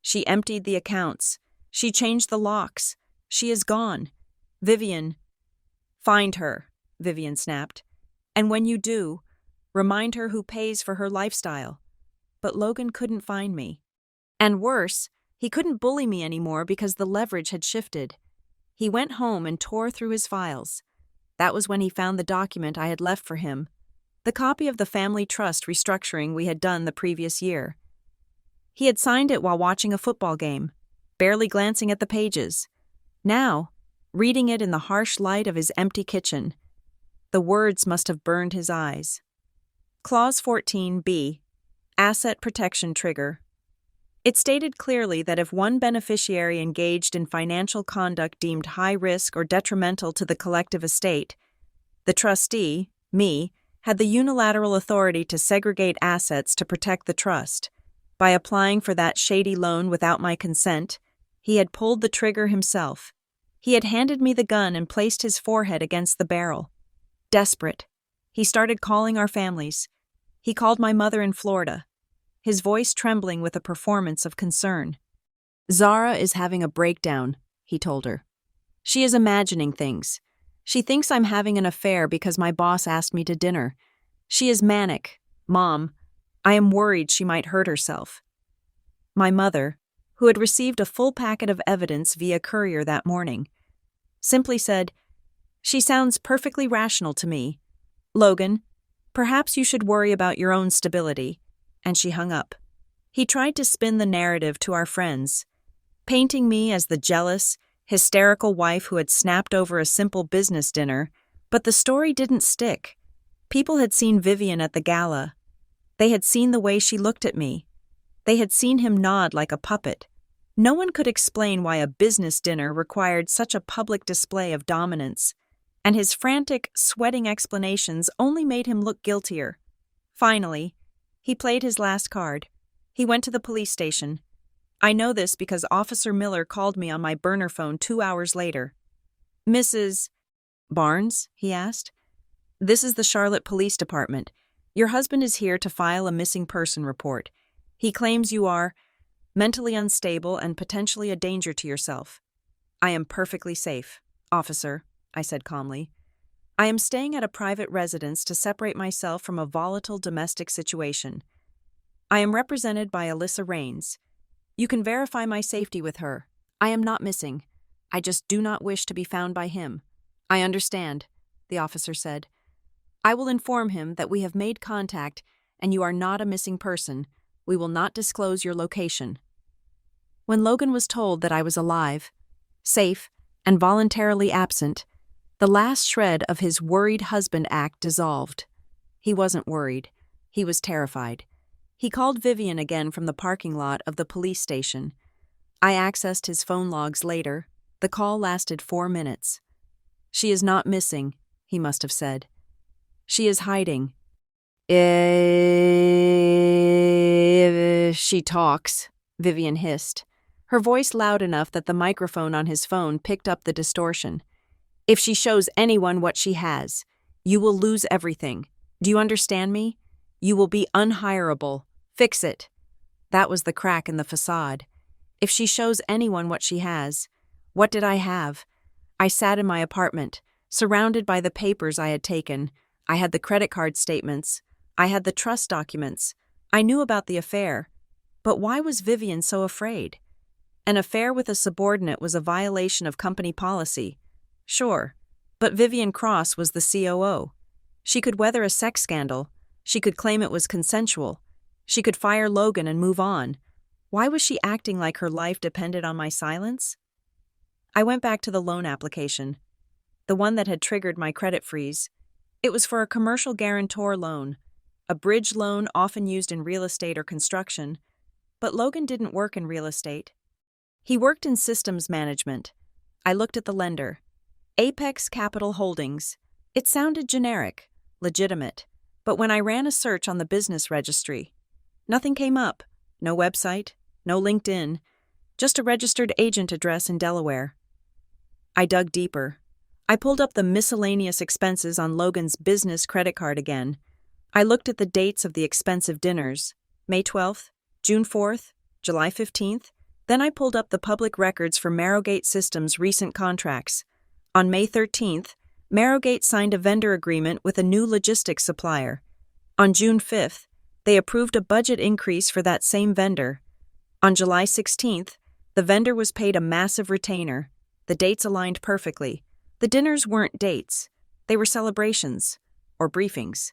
She emptied the accounts. She changed the locks. She is gone. Vivian. Find her, Vivian snapped. And when you do, remind her who pays for her lifestyle. But Logan couldn't find me. And worse, he couldn't bully me anymore because the leverage had shifted. He went home and tore through his files. That was when he found the document I had left for him, the copy of the family trust restructuring we had done the previous year. He had signed it while watching a football game, barely glancing at the pages. Now, reading it in the harsh light of his empty kitchen, the words must have burned his eyes. Clause 14b, Asset Protection Trigger. It stated clearly that if one beneficiary engaged in financial conduct deemed high risk or detrimental to the collective estate, the trustee, me, had the unilateral authority to segregate assets to protect the trust. By applying for that shady loan without my consent, he had pulled the trigger himself. He had handed me the gun and placed his forehead against the barrel. Desperate, he started calling our families. He called my mother in Florida, his voice trembling with a performance of concern. Zara is having a breakdown, he told her. She is imagining things. She thinks I'm having an affair because my boss asked me to dinner. She is manic. Mom, I am worried she might hurt herself. My mother, who had received a full packet of evidence via courier that morning, simply said, She sounds perfectly rational to me. Logan, perhaps you should worry about your own stability. And she hung up. He tried to spin the narrative to our friends. painting me as the jealous, hysterical wife who had snapped over a simple business dinner, but the story didn't stick. People had seen Vivian at the gala. They had seen the way she looked at me. They had seen him nod like a puppet. No one could explain why a business dinner required such a public display of dominance, and his frantic, sweating explanations only made him look guiltier. Finally, he played his last card. He went to the police station. I know this because Officer Miller called me on my burner phone 2 hours later. "Mrs. Barnes?" he asked. "This is the Charlotte Police Department. Your husband is here to file a missing person report. He claims you are mentally unstable and potentially a danger to yourself." "I am perfectly safe, officer," I said calmly. "I am staying at a private residence to separate myself from a volatile domestic situation. I am represented by Alyssa Raines. You can verify my safety with her. I am not missing. I just do not wish to be found by him." "I understand," the officer said. "I will inform him that we have made contact and you are not a missing person. We will not disclose your location." When Logan was told that I was alive, safe, and voluntarily absent, the last shred of his worried husband act dissolved. He wasn't worried. He was terrified. He called Vivian again from the parking lot of the police station. I accessed his phone logs later. The call lasted 4 minutes. "She is not missing," he must have said. "She is hiding. If she talks," Vivian hissed, her voice loud enough that the microphone on his phone picked up the distortion. "If she shows anyone what she has, you will lose everything. Do you understand me? You will be unhireable. Fix it." That was the crack in the facade. If she shows anyone what she has, what did I have? I sat in my apartment, surrounded by the papers I had taken. I had the credit card statements. I had the trust documents. I knew about the affair. But why was Vivian so afraid? An affair with a subordinate was a violation of company policy. Sure, but Vivian Cross was the COO. She could weather a sex scandal. She could claim it was consensual. She could fire Logan and move on. Why was she acting like her life depended on my silence? I went back to the loan application, the one that had triggered my credit freeze. It was for a commercial guarantor loan, a bridge loan often used in real estate or construction. But Logan didn't work in real estate. He worked in systems management. I looked at the lender. Apex Capital Holdings. It sounded generic, legitimate, but when I ran a search on the business registry, nothing came up. No website, no LinkedIn, just a registered agent address in Delaware. I dug deeper. I pulled up the miscellaneous expenses on Logan's business credit card again. I looked at the dates of the expensive dinners, May 12th, June 4th, July 15th. Then I pulled up the public records for Marrowgate Systems' recent contracts. On May 13th, Marrowgate signed a vendor agreement with a new logistics supplier. On June 5th, they approved a budget increase for that same vendor. On July 16th, the vendor was paid a massive retainer. The dates aligned perfectly. The dinners weren't dates. They were celebrations, or briefings.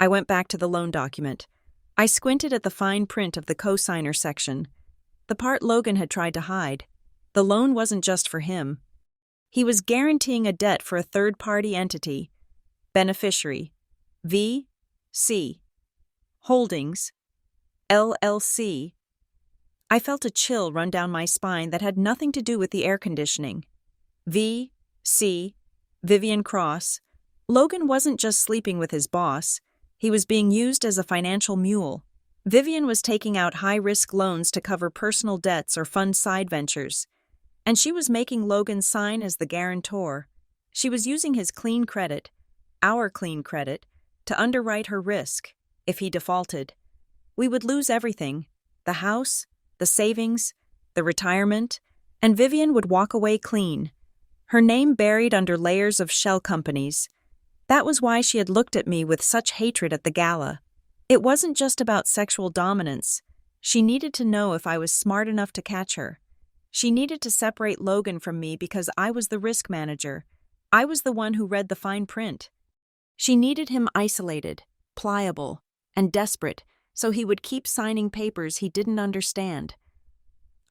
I went back to the loan document. I squinted at the fine print of the co-signer section. The part Logan had tried to hide. The loan wasn't just for him. He was guaranteeing a debt for a third-party entity. Beneficiary. V.C. Holdings. LLC. I felt a chill run down my spine that had nothing to do with the air conditioning. V.C. Vivian Cross. Logan wasn't just sleeping with his boss. He was being used as a financial mule. Vivian was taking out high-risk loans to cover personal debts or fund side ventures. And she was making Logan sign as the guarantor. She was using his clean credit, our clean credit, to underwrite her risk. If he defaulted, we would lose everything: the house, the savings, the retirement, and Vivian would walk away clean, her name buried under layers of shell companies. That was why she had looked at me with such hatred at the gala. It wasn't just about sexual dominance. She needed to know if I was smart enough to catch her. She needed to separate Logan from me because I was the risk manager. I was the one who read the fine print. She needed him isolated, pliable, and desperate so he would keep signing papers he didn't understand.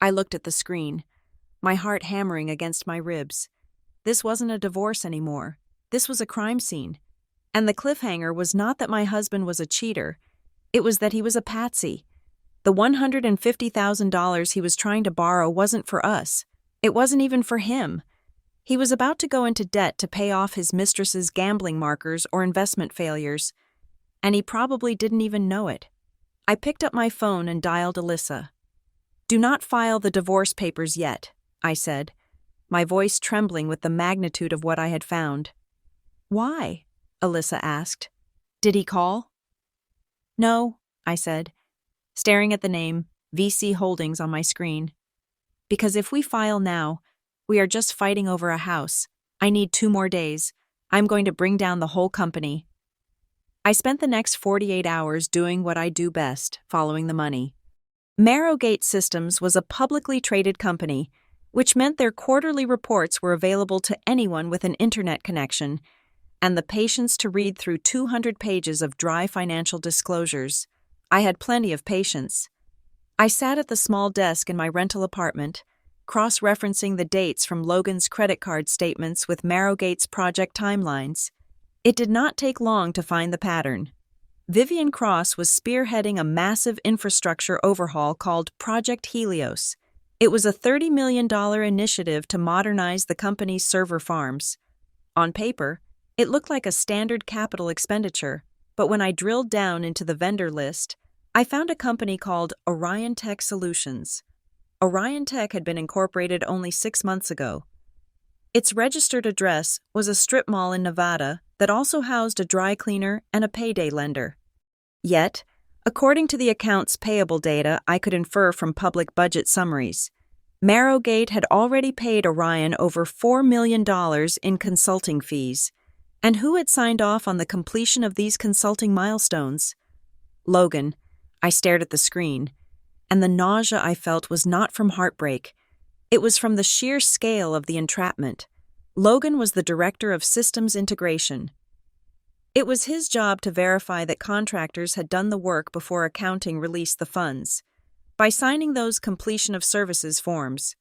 I looked at the screen. my heart hammering against my ribs. This wasn't a divorce anymore. This was a crime scene. And the cliffhanger was not that my husband was a cheater. It was that he was a patsy. The $150,000 he was trying to borrow wasn't for us. It wasn't even for him. He was about to go into debt to pay off his mistress's gambling markers or investment failures, and he probably didn't even know it. I picked up my phone and dialed Alyssa. "Do not file the divorce papers yet," I said, my voice trembling with the magnitude of what I had found. "Why?" Alyssa asked. "Did he call?" "No," I said, staring at the name VC Holdings on my screen. "Because if we file now, we are just fighting over a house. I need 2 more days. I'm going to bring down the whole company." I spent the next 48 hours doing what I do best, following the money. Marrowgate Systems was a publicly traded company, which meant their quarterly reports were available to anyone with an internet connection, and the patience to read through 200 pages of dry financial disclosures. I had plenty of patience. I sat at the small desk in my rental apartment, cross-referencing the dates from Logan's credit card statements with Marrowgate's project timelines. It did not take long to find the pattern. Vivian Cross was spearheading a massive infrastructure overhaul called Project Helios. It was a $30 million initiative to modernize the company's server farms. On paper, it looked like a standard capital expenditure, but when I drilled down into the vendor list, I found a company called Orion Tech Solutions. Orion Tech had been incorporated only 6 months ago. Its registered address was a strip mall in Nevada that also housed a dry cleaner and a payday lender. Yet, according to the accounts payable data I could infer from public budget summaries, Marrowgate had already paid Orion over $4 million in consulting fees. And who had signed off on the completion of these consulting milestones? Logan. I stared at the screen, and the nausea I felt was not from heartbreak. It was from the sheer scale of the entrapment. Logan was the director of systems integration. It was his job to verify that contractors had done the work before accounting released the funds. By signing those completion of services forms,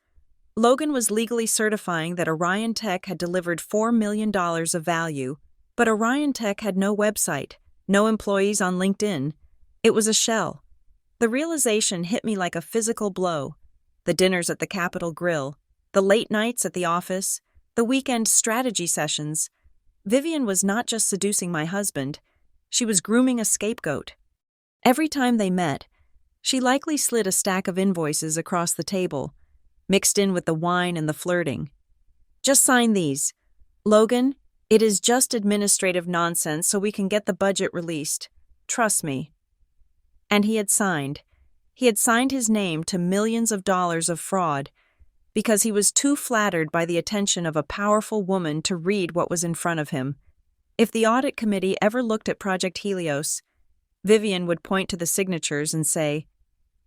Logan was legally certifying that Orion Tech had delivered $4 million of value, but Orion Tech had no website, no employees on LinkedIn. It was a shell. The realization hit me like a physical blow. The dinners at the Capitol Grill, the late nights at the office, the weekend strategy sessions. Vivian was not just seducing my husband, she was grooming a scapegoat. Every time they met, she likely slid a stack of invoices across the table, mixed in with the wine and the flirting. "Just sign these. Logan, it is just administrative nonsense so we can get the budget released. Trust me." And he had signed. He had signed his name to millions of dollars of fraud because he was too flattered by the attention of a powerful woman to read what was in front of him. If the audit committee ever looked at Project Helios, Vivian would point to the signatures and say,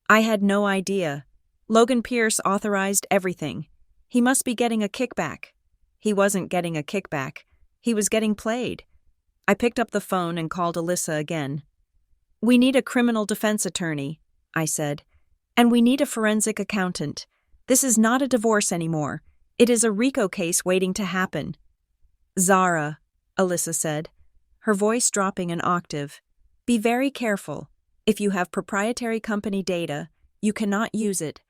"I had no idea. Logan Pierce authorized everything. He must be getting a kickback." He wasn't getting a kickback. He was getting played. I picked up the phone and called Alyssa again. "We need a criminal defense attorney," I said, "and we need a forensic accountant. This is not a divorce anymore. It is a RICO case waiting to happen." "Zara," Alyssa said, her voice dropping an octave, "be very careful. If you have proprietary company data, you cannot use it.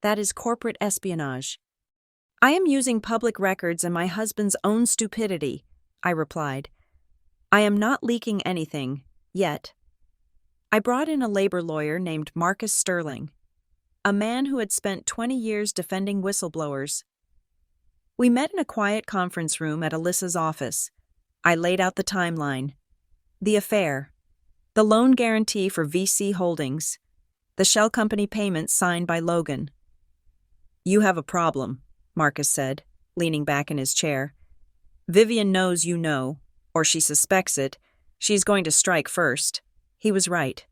That is corporate espionage." "I am using public records and my husband's own stupidity," I replied. "I am not leaking anything, yet." I brought in a labor lawyer named Marcus Sterling, a man who had spent 20 years defending whistleblowers. We met in a quiet conference room at Alyssa's office. I laid out the timeline. The affair. The loan guarantee for VC Holdings. The shell company payments signed by Logan. "You have a problem," Marcus said, leaning back in his chair. "Vivian knows you know, or she suspects it. She's going to strike first." He was right.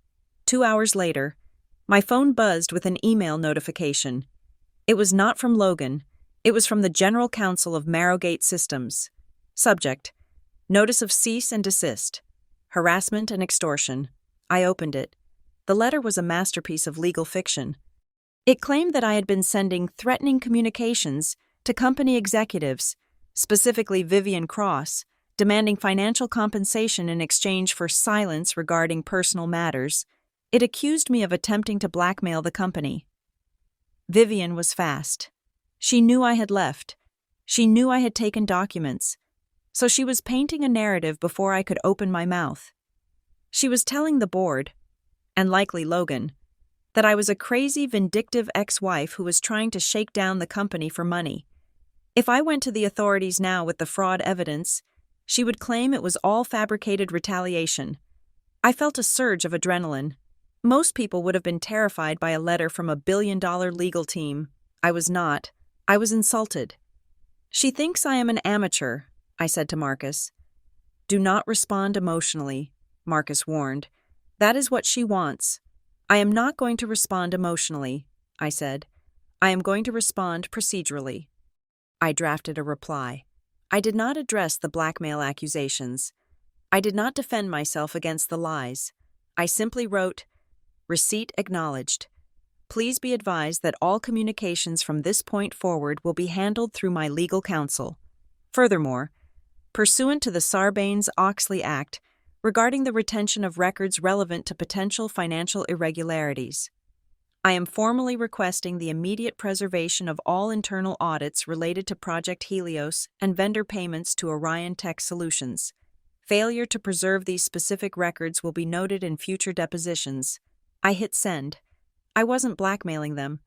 2 hours later, my phone buzzed with an email notification. It was not from Logan. It was from the General Counsel of Marrowgate Systems. Subject: Notice of cease and desist. Harassment and extortion. I opened it. The letter was a masterpiece of legal fiction. It claimed that I had been sending threatening communications to company executives, specifically Vivian Cross, demanding financial compensation in exchange for silence regarding personal matters. It accused me of attempting to blackmail the company. Vivian was fast. She knew I had left. She knew I had taken documents. So she was painting a narrative before I could open my mouth. She was telling the board, and likely Logan, that I was a crazy, vindictive ex-wife who was trying to shake down the company for money. If I went to the authorities now with the fraud evidence, she would claim it was all fabricated retaliation. I felt a surge of adrenaline. Most people would have been terrified by a letter from a billion-dollar legal team. I was not. I was insulted. "She thinks I am an amateur," I said to Marcus. "Do not respond emotionally," Marcus warned. "That is what she wants." "I am not going to respond emotionally," I said. "I am going to respond procedurally." I drafted a reply. I did not address the blackmail accusations. I did not defend myself against the lies. I simply wrote, "Receipt acknowledged. Please be advised that all communications from this point forward will be handled through my legal counsel. Furthermore, pursuant to the Sarbanes-Oxley Act, regarding the retention of records relevant to potential financial irregularities, I am formally requesting the immediate preservation of all internal audits related to Project Helios and vendor payments to Orion Tech Solutions. Failure to preserve these specific records will be noted in future depositions." I hit send. I wasn't blackmailing them.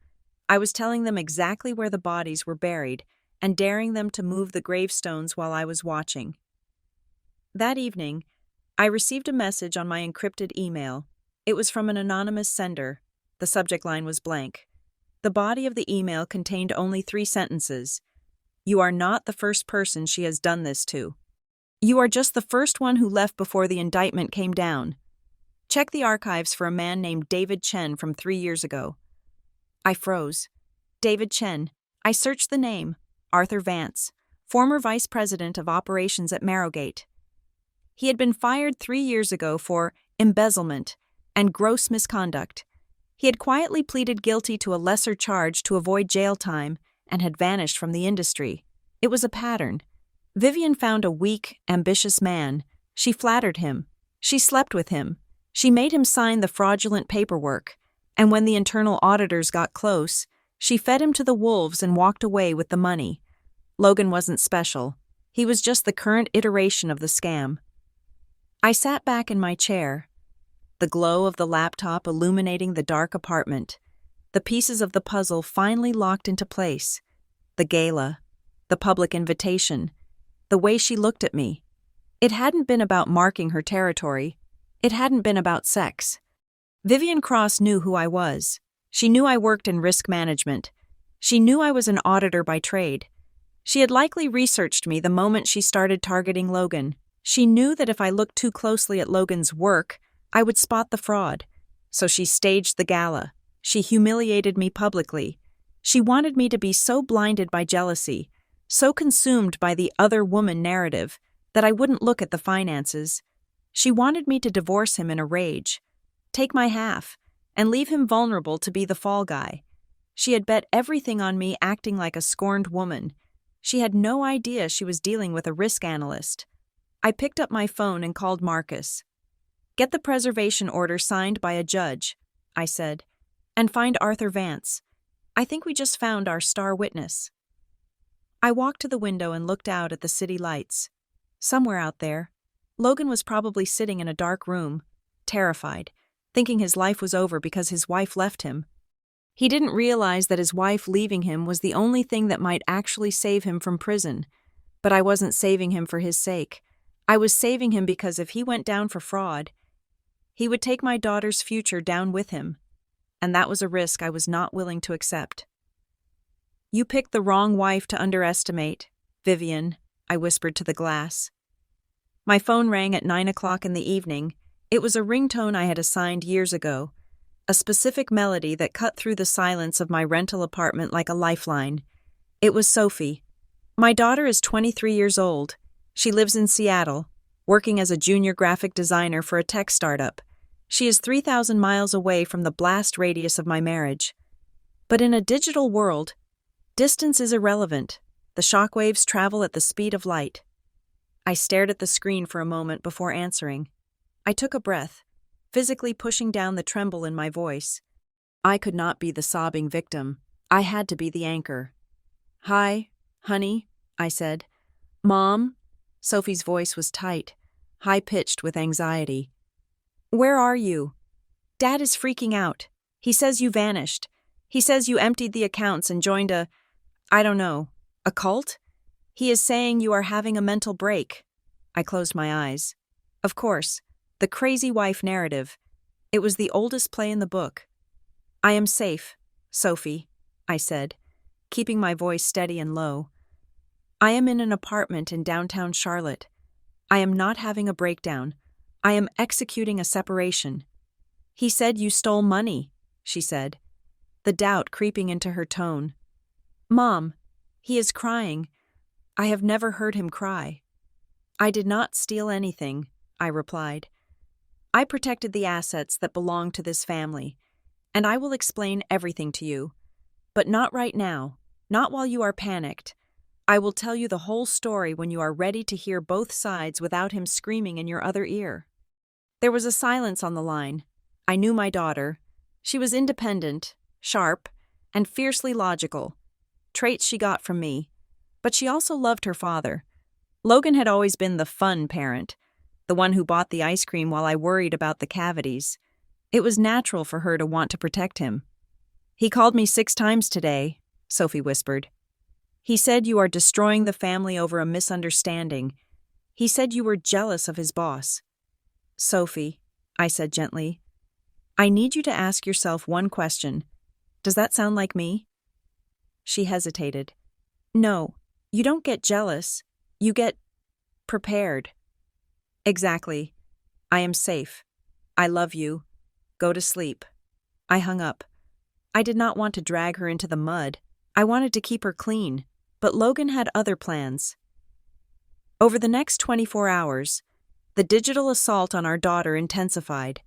I was telling them exactly where the bodies were buried and daring them to move the gravestones while I was watching. That evening, I received a message on my encrypted email. It was from an anonymous sender. The subject line was blank. The body of the email contained only 3 sentences. "You are not the first person she has done this to. You are just the first one who left before the indictment came down. Check the archives for a man named David Chen from 3 years ago." I froze. David Chen. I searched the name. Arthur Vance, former vice president of operations at Marrowgate. He had been fired 3 years ago for embezzlement and gross misconduct. He had quietly pleaded guilty to a lesser charge to avoid jail time and had vanished from the industry. It was a pattern. Vivian found a weak, ambitious man. She flattered him. She slept with him. She made him sign the fraudulent paperwork. And when the internal auditors got close, she fed him to the wolves and walked away with the money. Logan wasn't special. He was just the current iteration of the scam. I sat back in my chair, the glow of the laptop illuminating the dark apartment. The pieces of the puzzle finally locked into place. The gala, the public invitation, the way she looked at me. It hadn't been about marking her territory. It hadn't been about sex. Vivian Cross knew who I was. She knew I worked in risk management. She knew I was an auditor by trade. She had likely researched me the moment she started targeting Logan. She knew that if I looked too closely at Logan's work, I would spot the fraud. So she staged the gala. She humiliated me publicly. She wanted me to be so blinded by jealousy, so consumed by the other woman narrative, that I wouldn't look at the finances. She wanted me to divorce him in a rage, take my half, and leave him vulnerable to be the fall guy. She had bet everything on me acting like a scorned woman. She had no idea she was dealing with a risk analyst. I picked up my phone and called Marcus. "Get the preservation order signed by a judge," I said, "and find Arthur Vance. I think we just found our star witness." I walked to the window and looked out at the city lights. Somewhere out there, Logan was probably sitting in a dark room, terrified, thinking his life was over because his wife left him. He didn't realize that his wife leaving him was the only thing that might actually save him from prison. But I wasn't saving him for his sake. I was saving him because if he went down for fraud, he would take my daughter's future down with him. And that was a risk I was not willing to accept. "You picked the wrong wife to underestimate, Vivian," I whispered to the glass. My phone rang at 9 o'clock in the evening. It was a ringtone I had assigned years ago, a specific melody that cut through the silence of my rental apartment like a lifeline. It was Sophie. My daughter is 23 years old. She lives in Seattle, working as a junior graphic designer for a tech startup. She is 3,000 miles away from the blast radius of my marriage. But in a digital world, distance is irrelevant. The shockwaves travel at the speed of light. I stared at the screen for a moment before answering. I took a breath, physically pushing down the tremble in my voice. I could not be the sobbing victim. I had to be the anchor. "Hi, honey," I said. "Mom?" Sophie's voice was tight, high-pitched with anxiety. "Where are you? Dad is freaking out. He says you vanished. He says you emptied the accounts and joined I don't know, a cult? He is saying you are having a mental break." I closed my eyes. Of course, the crazy wife narrative. It was the oldest play in the book. "I am safe, Sophie," I said, keeping my voice steady and low. "I am in an apartment in downtown Charlotte. I am not having a breakdown. I am executing a separation." "He said you stole money," she said, the doubt creeping into her tone. "Mom, he is crying. I have never heard him cry." "I did not steal anything," I replied. "I protected the assets that belong to this family, and I will explain everything to you. But not right now, not while you are panicked. I will tell you the whole story when you are ready to hear both sides without him screaming in your other ear." There was a silence on the line. I knew my daughter. She was independent, sharp, and fiercely logical, traits she got from me. But she also loved her father. Logan had always been the fun parent, the one who bought the ice cream while I worried about the cavities. It was natural for her to want to protect him. "He called me 6 times today," Sophie whispered. "He said you are destroying the family over a misunderstanding. He said you were jealous of his boss." "Sophie," I said gently, "I need you to ask yourself one question. Does that sound like me?" She hesitated. "No, you don't get jealous. You get prepared." "Exactly. I am safe. I love you. Go to sleep." I hung up. I did not want to drag her into the mud. I wanted to keep her clean, but Logan had other plans. Over the next 24 hours, the digital assault on our daughter intensified.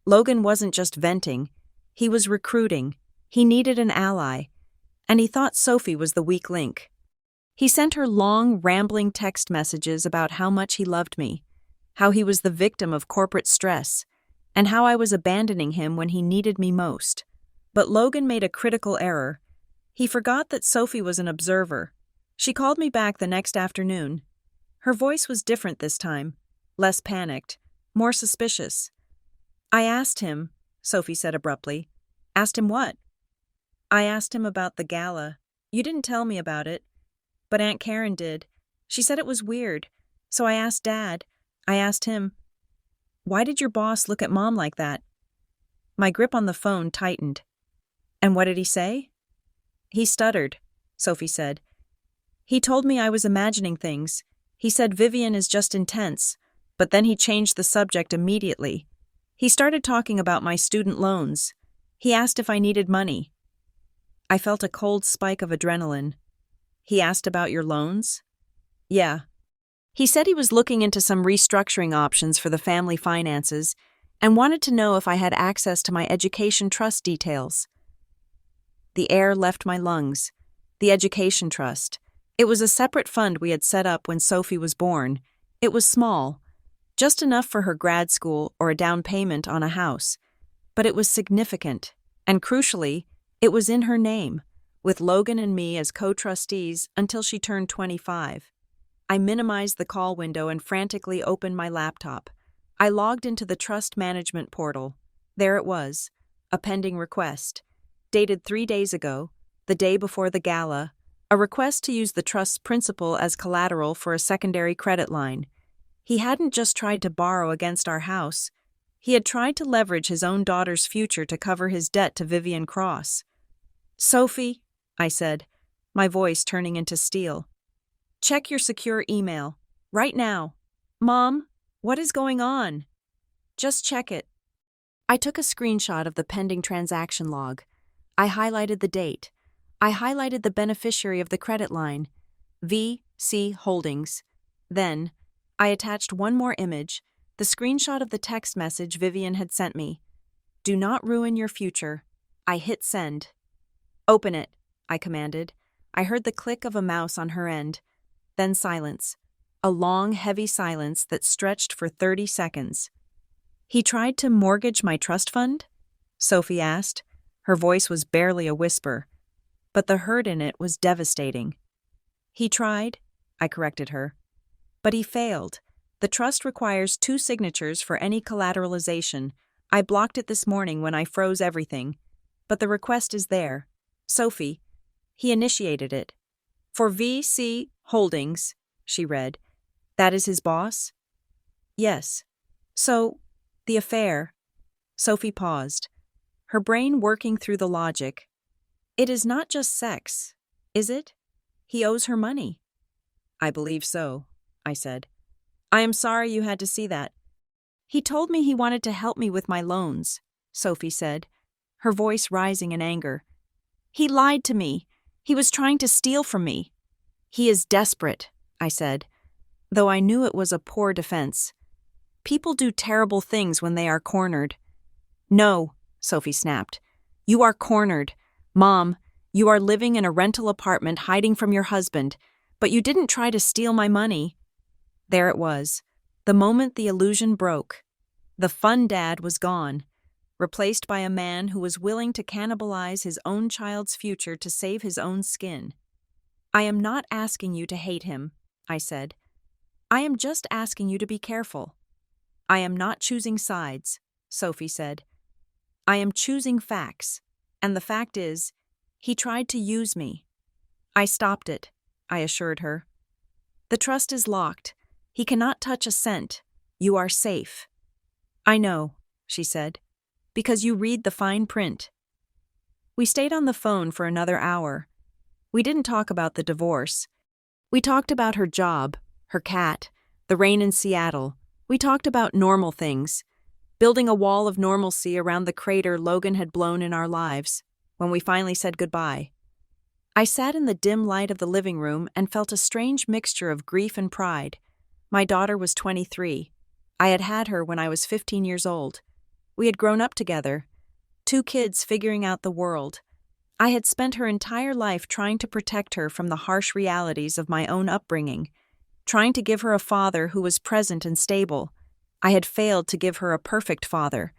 Logan wasn't just venting. He was recruiting. He needed an ally. And he thought Sophie was the weak link. He sent her long, rambling text messages about how much he loved me, how he was the victim of corporate stress, and how I was abandoning him when he needed me most. But Logan made a critical error. He forgot that Sophie was an observer. She called me back the next afternoon. Her voice was different this time, less panicked, more suspicious. "I asked him," Sophie said abruptly. "Asked him what?" "I asked him about the gala. You didn't tell me about it. But Aunt Karen did. She said it was weird. So I asked Dad. I asked him, 'Why did your boss look at Mom like that?'" My grip on the phone tightened. "And what did he say?" "He stuttered," Sophie said. "He told me I was imagining things. He said Vivian is just intense, but then he changed the subject immediately. He started talking about my student loans. He asked if I needed money." I felt a cold spike of adrenaline. "He asked about your loans?" "Yeah. He said he was looking into some restructuring options for the family finances and wanted to know if I had access to my education trust details." The air left my lungs. The education trust. It was a separate fund we had set up when Sophie was born. It was small, just enough for her grad school or a down payment on a house. But it was significant, and crucially, it was in her name, with Logan and me as co-trustees until she turned 25. I minimized the call window and frantically opened my laptop. I logged into the trust management portal. There it was, a pending request. Dated 3 days ago, the day before the gala, a request to use the trust's principal as collateral for a secondary credit line. He hadn't just tried to borrow against our house. He had tried to leverage his own daughter's future to cover his debt to Vivian Cross. "Sophie," I said, my voice turning into steel. "Check your secure email. Right now." "Mom, what is going on?" "Just check it." I took a screenshot of the pending transaction log. I highlighted the date. I highlighted the beneficiary of the credit line, VC Holdings. Then, I attached one more image, the screenshot of the text message Vivian had sent me. "Do not ruin your future." I hit send. Open it, I commanded. I heard the click of a mouse on her end. Then silence. A long, heavy silence that stretched for 30 seconds. He tried to mortgage my trust fund? Sophie asked. Her voice was barely a whisper, but the hurt in it was devastating. He tried, I corrected her. But he failed. The trust requires 2 signatures for any collateralization. I blocked it this morning when I froze everything. But the request is there. Sophie. He initiated it. For VC Holdings, she read. That is his boss? Yes. So, the affair. Sophie paused, her brain working through the logic. It is not just sex, is it? He owes her money. I believe so, I said. I am sorry you had to see that. He told me he wanted to help me with my loans, Sophie said, her voice rising in anger. He lied to me. He was trying to steal from me. He is desperate, I said, though I knew it was a poor defense. People do terrible things when they are cornered. No, Sophie snapped. You are cornered. Mom, you are living in a rental apartment hiding from your husband, but you didn't try to steal my money. There it was, the moment the illusion broke. The fun dad was gone, replaced by a man who was willing to cannibalize his own child's future to save his own skin. I am not asking you to hate him, I said. I am just asking you to be careful. I am not choosing sides, Sophie said. I am choosing facts, and the fact is, he tried to use me. I stopped it, I assured her. The trust is locked. He cannot touch a cent. You are safe. I know, she said, because you read the fine print. We stayed on the phone for another hour. We didn't talk about the divorce. We talked about her job, her cat, the rain in Seattle. We talked about normal things, building a wall of normalcy around the crater Logan had blown in our lives, when we finally said goodbye. I sat in the dim light of the living room and felt a strange mixture of grief and pride. My daughter was 23. I had had her when I was 15 years old. We had grown up together, 2 kids figuring out the world. I had spent her entire life trying to protect her from the harsh realities of my own upbringing, trying to give her a father who was present and stable. I had failed to give her a perfect father,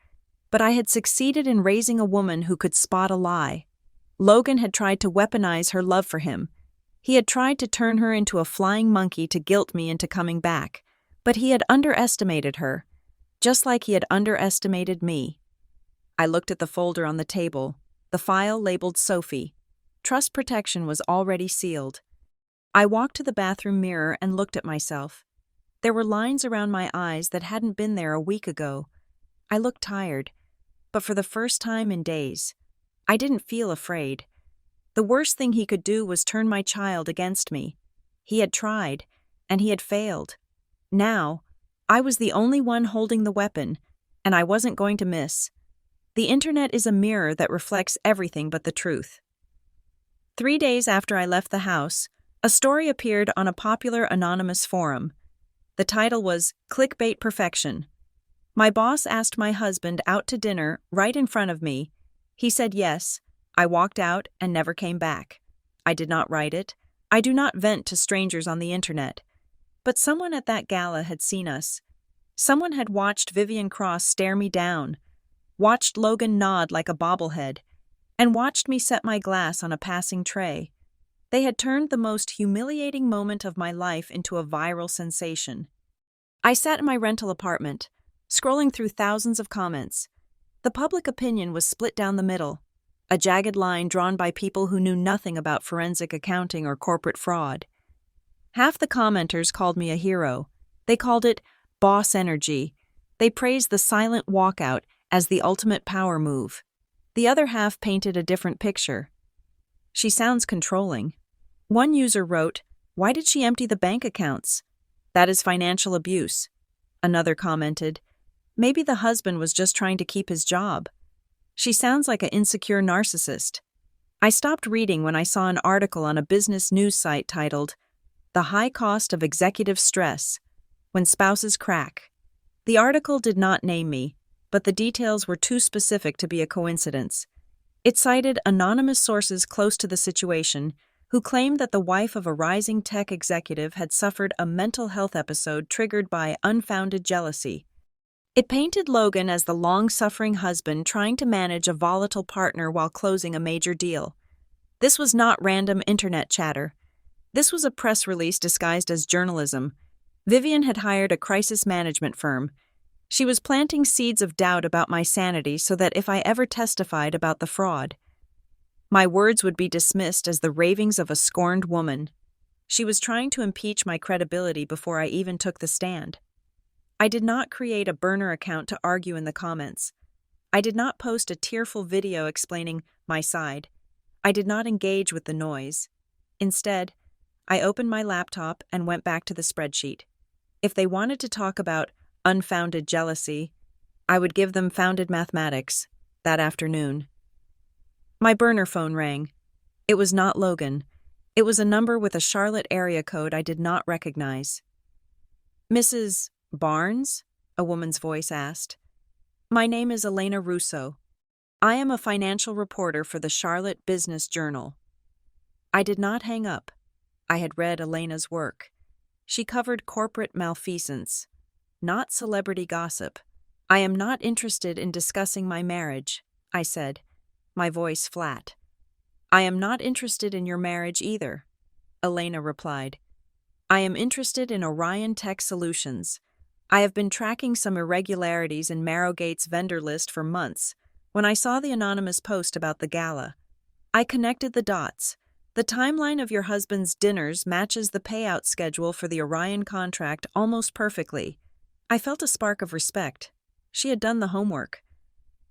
but I had succeeded in raising a woman who could spot a lie. Logan had tried to weaponize her love for him. He had tried to turn her into a flying monkey to guilt me into coming back, but he had underestimated her, just like he had underestimated me. I looked at the folder on the table, the file labeled Sophie. Trust protection was already sealed. I walked to the bathroom mirror and looked at myself. There were lines around my eyes that hadn't been there a week ago. I looked tired, but for the first time in days, I didn't feel afraid. The worst thing he could do was turn my child against me. He had tried, and he had failed. Now, I was the only one holding the weapon, and I wasn't going to miss. The internet is a mirror that reflects everything but the truth. 3 days after I left the house, a story appeared on a popular anonymous forum. The title was Clickbait Perfection. My boss asked my husband out to dinner right in front of me. He said yes. I walked out and never came back. I did not write it. I do not vent to strangers on the internet. But someone at that gala had seen us. Someone had watched Vivian Cross stare me down, watched Logan nod like a bobblehead, and watched me set my glass on a passing tray. They had turned the most humiliating moment of my life into a viral sensation. I sat in my rental apartment, scrolling through thousands of comments. The public opinion was split down the middle, a jagged line drawn by people who knew nothing about forensic accounting or corporate fraud. Half the commenters called me a hero. They called it boss energy. They praised the silent walkout as the ultimate power move. The other half painted a different picture. She sounds controlling. One user wrote, "Why did she empty the bank accounts? That is financial abuse." Another commented, "Maybe the husband was just trying to keep his job. She sounds like an insecure narcissist." I stopped reading when I saw an article on a business news site titled, "The High Cost of Executive Stress When Spouses Crack." The article did not name me, but the details were too specific to be a coincidence. It cited anonymous sources close to the situation who claimed that the wife of a rising tech executive had suffered a mental health episode triggered by unfounded jealousy. It painted Logan as the long-suffering husband trying to manage a volatile partner while closing a major deal. This was not random internet chatter. This was a press release disguised as journalism. Vivian had hired a crisis management firm. She was planting seeds of doubt about my sanity so that if I ever testified about the fraud, my words would be dismissed as the ravings of a scorned woman. She was trying to impeach my credibility before I even took the stand. I did not create a burner account to argue in the comments. I did not post a tearful video explaining my side. I did not engage with the noise. Instead, I opened my laptop and went back to the spreadsheet. If they wanted to talk about unfounded jealousy, I would give them founded mathematics that afternoon. My burner phone rang. It was not Logan. It was a number with a Charlotte area code I did not recognize. "Mrs. Barnes?" a woman's voice asked. "My name is Elena Russo. I am a financial reporter for the Charlotte Business Journal." I did not hang up. I had read Elena's work. She covered corporate malfeasance, not celebrity gossip. "I am not interested in discussing my marriage," I said, my voice flat. "I am not interested in your marriage either," Elena replied. "I am interested in Orion Tech Solutions. I have been tracking some irregularities in Marrowgate's vendor list for months when I saw the anonymous post about the gala. I connected the dots. The timeline of your husband's dinners matches the payout schedule for the Orion contract almost perfectly." I felt a spark of respect. She had done the homework.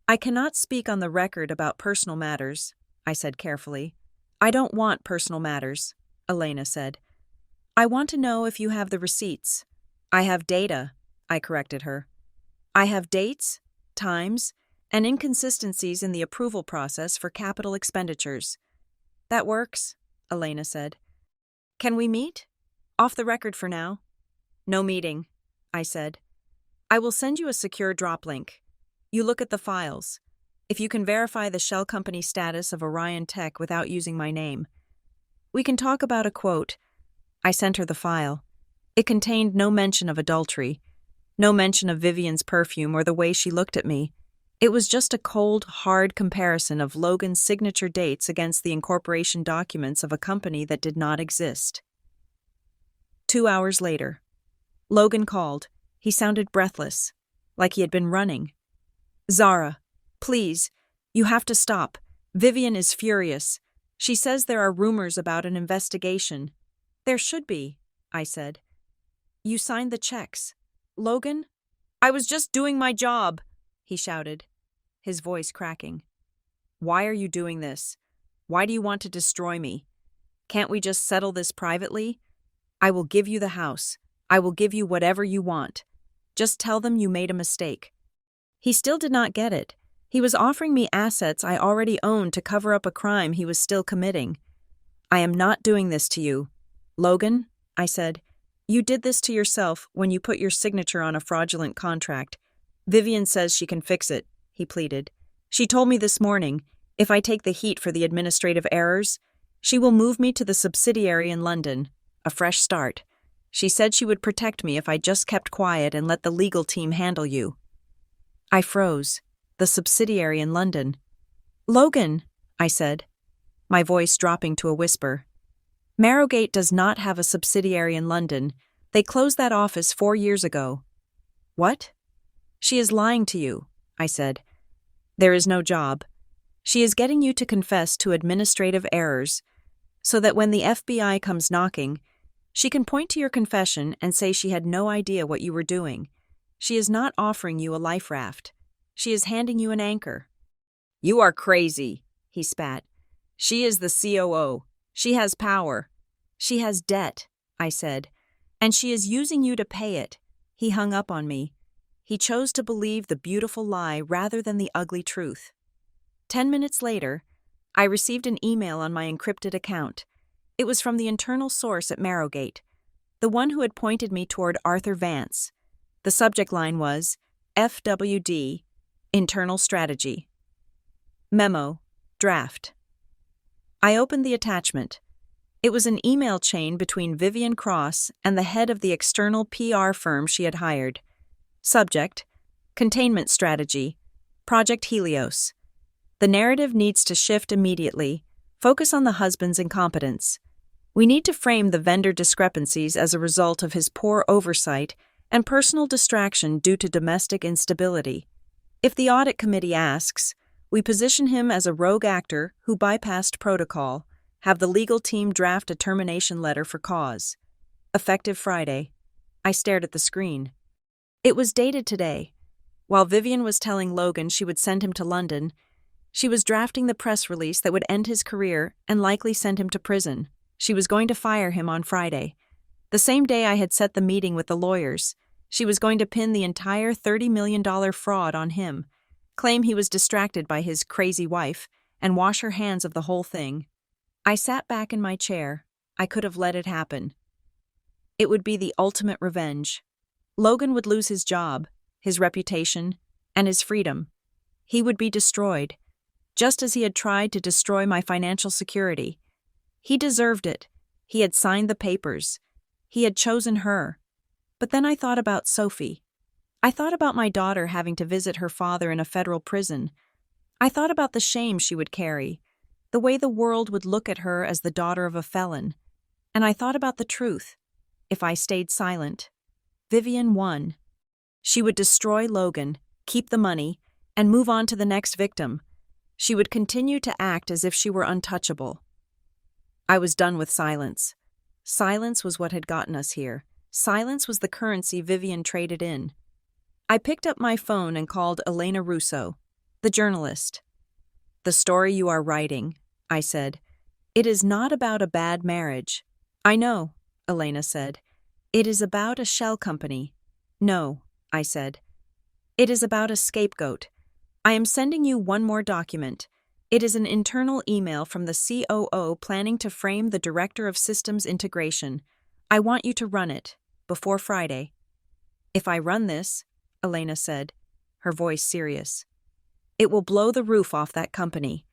"I cannot speak on the record about personal matters," I said carefully. "I don't want personal matters," Elena said. "I want to know if you have the receipts." "I have data," I corrected her. "I have dates, times, and inconsistencies in the approval process for capital expenditures." "That works," Elena said. "Can we meet? Off the record for now." "No meeting," I said. "I will send you a secure drop link. You look at the files. If you can verify the shell company status of Orion Tech without using my name, we can talk about a quote." I sent her the file. It contained no mention of adultery, no mention of Vivian's perfume or the way she looked at me. It was just a cold, hard comparison of Logan's signature dates against the incorporation documents of a company that did not exist. 2 hours later, Logan called. He sounded breathless, like he had been running. "Zara, please, you have to stop. Vivian is furious. She says there are rumors about an investigation." "There should be," I said. "You signed the checks." "Logan?" "I was just doing my job," he shouted, his voice cracking. "Why are you doing this? Why do you want to destroy me? Can't we just settle this privately? I will give you the house. I will give you whatever you want. Just tell them you made a mistake." He still did not get it. He was offering me assets I already owned to cover up a crime he was still committing. "I am not doing this to you. Logan," I said, "you did this to yourself when you put your signature on a fraudulent contract. Vivian says she can fix it," he pleaded. "She told me this morning, if I take the heat for the administrative errors, she will move me to the subsidiary in London, a fresh start. She said she would protect me if I just kept quiet and let the legal team handle you." I froze. The subsidiary in London. "Logan," I said, my voice dropping to a whisper. "Marrowgate does not have a subsidiary in London. They closed that office 4 years ago." "What?" "She is lying to you," I said. "There is no job. She is getting you to confess to administrative errors, so that when the FBI comes knocking, she can point to your confession and say she had no idea what you were doing. She is not offering you a life raft. She is handing you an anchor." "You are crazy," he spat. "She is the COO. She has power." "She has debt," I said, "and she is using you to pay it." He hung up on me. He chose to believe the beautiful lie rather than the ugly truth. 10 minutes later, I received an email on my encrypted account. It was from the internal source at Marrowgate, the one who had pointed me toward Arthur Vance. The subject line was, "FWD, Internal Strategy." Memo, Draft. I opened the attachment. It was an email chain between Vivian Cross and the head of the external PR firm she had hired. Subject: Containment Strategy. Project Helios. The narrative needs to shift immediately. Focus on the husband's incompetence. We need to frame the vendor discrepancies as a result of his poor oversight and personal distraction due to domestic instability. If the audit committee asks, we position him as a rogue actor who bypassed protocol. Have the legal team draft a termination letter for cause. Effective Friday. I stared at the screen. It was dated today. While Vivian was telling Logan she would send him to London, she was drafting the press release that would end his career and likely send him to prison. She was going to fire him on Friday. The same day I had set the meeting with the lawyers, she was going to pin the entire $30 million fraud on him, claim he was distracted by his crazy wife, and wash her hands of the whole thing. I sat back in my chair. I could have let it happen. It would be the ultimate revenge. Logan would lose his job, his reputation, and his freedom. He would be destroyed, just as he had tried to destroy my financial security. He deserved it. He had signed the papers. He had chosen her. But then I thought about Sophie. I thought about my daughter having to visit her father in a federal prison. I thought about the shame she would carry, the way the world would look at her as the daughter of a felon. And I thought about the truth. If I stayed silent, Vivian won. She would destroy Logan, keep the money, and move on to the next victim. She would continue to act as if she were untouchable. I was done with silence. Silence was what had gotten us here. Silence was the currency Vivian traded in. I picked up my phone and called Elena Russo, the journalist. "The story you are writing," I said. "It is not about a bad marriage." "I know," Elena said. "It is about a shell company." "No," I said. "It is about a scapegoat. I am sending you one more document. It is an internal email from the COO planning to frame the Director of Systems Integration. I want you to run it, before Friday." "If I run this," Elena said, her voice serious, "it will blow the roof off that company.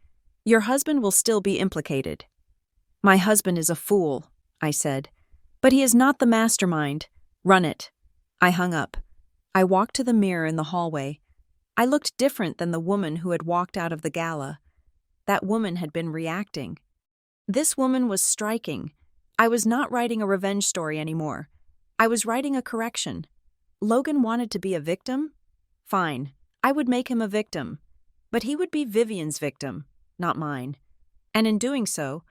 Your husband will still be implicated." "My husband is a fool," I said. "But he is not the mastermind. Run it." I hung up. I walked to the mirror in the hallway. I looked different than the woman who had walked out of the gala. That woman had been reacting. This woman was striking. I was not writing a revenge story anymore. I was writing a correction. Logan wanted to be a victim? Fine, I would make him a victim. But he would be Vivian's victim, not mine. And in doing so,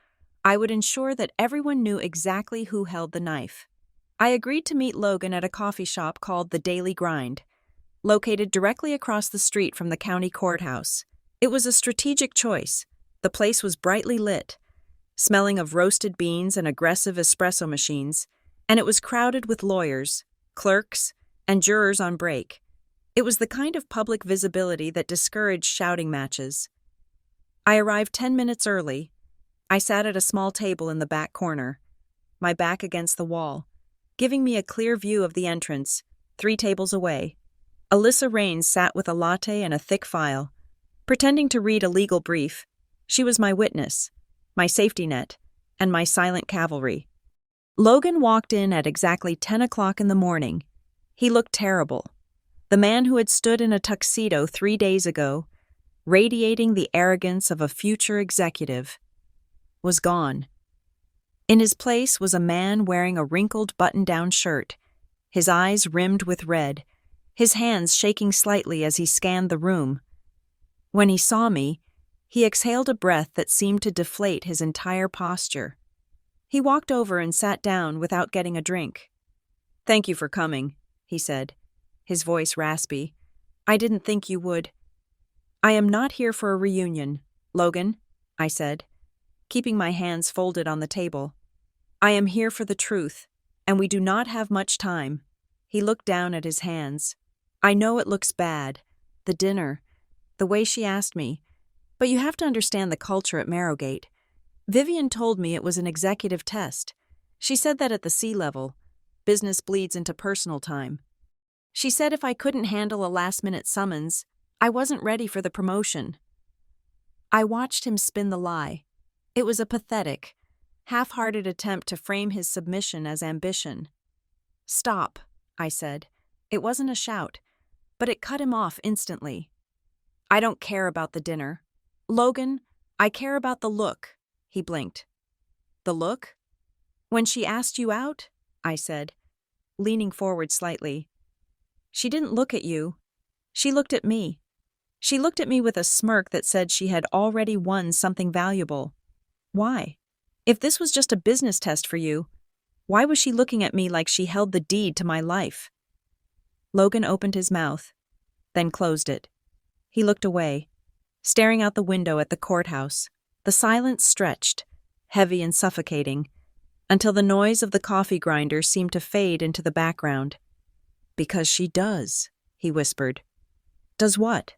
I would ensure that everyone knew exactly who held the knife. I agreed to meet Logan at a coffee shop called The Daily Grind, located directly across the street from the county courthouse. It was a strategic choice. The place was brightly lit, smelling of roasted beans and aggressive espresso machines, and it was crowded with lawyers, clerks, and jurors on break. It was the kind of public visibility that discouraged shouting matches. I arrived 10 minutes early. I sat at a small table in the back corner, my back against the wall, giving me a clear view of the entrance, 3 tables away. Alyssa Raines sat with a latte and a thick file, pretending to read a legal brief. She was my witness, my safety net, and my silent cavalry. Logan walked in at exactly 10 o'clock in the morning. He looked terrible. The man who had stood in a tuxedo 3 days ago, radiating the arrogance of a future executive, was gone. In his place was a man wearing a wrinkled button-down shirt, his eyes rimmed with red, his hands shaking slightly as he scanned the room. When he saw me, he exhaled a breath that seemed to deflate his entire posture. He walked over and sat down without getting a drink. "Thank you for coming," he said, his voice raspy. "I didn't think you would." "I am not here for a reunion, Logan," I said, keeping my hands folded on the table. "I am here for the truth, and we do not have much time." He looked down at his hands. "I know it looks bad, the dinner, the way she asked me, but you have to understand the culture at Marrowgate. Vivian told me it was an executive test. She said that at the C-level, business bleeds into personal time. She said if I couldn't handle a last-minute summons, I wasn't ready for the promotion." I watched him spin the lie. It was a pathetic, half-hearted attempt to frame his submission as ambition. "Stop," I said. It wasn't a shout, but it cut him off instantly. "I don't care about the dinner. Logan, I care about the look," he blinked. "The look? When she asked you out?" I said, leaning forward slightly. "She didn't look at you. She looked at me. She looked at me with a smirk that said she had already won something valuable. Why? If this was just a business test for you, why was she looking at me like she held the deed to my life?" Logan opened his mouth, then closed it. He looked away, staring out the window at the courthouse. The silence stretched, heavy and suffocating, until the noise of the coffee grinder seemed to fade into the background. "Because she does," he whispered. "Does what?"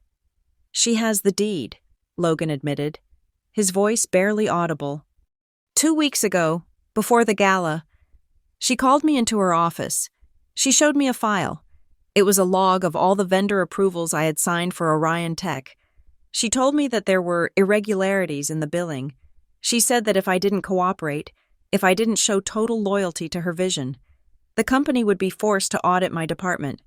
"She has the deed," Logan admitted, his voice barely audible. 2 weeks ago, before the gala, she called me into her office. She showed me a file. It was a log of all the vendor approvals I had signed for Orion Tech. She told me that there were irregularities in the billing. She said that if I didn't cooperate, if I didn't show total loyalty to her vision, the company would be forced to audit my department.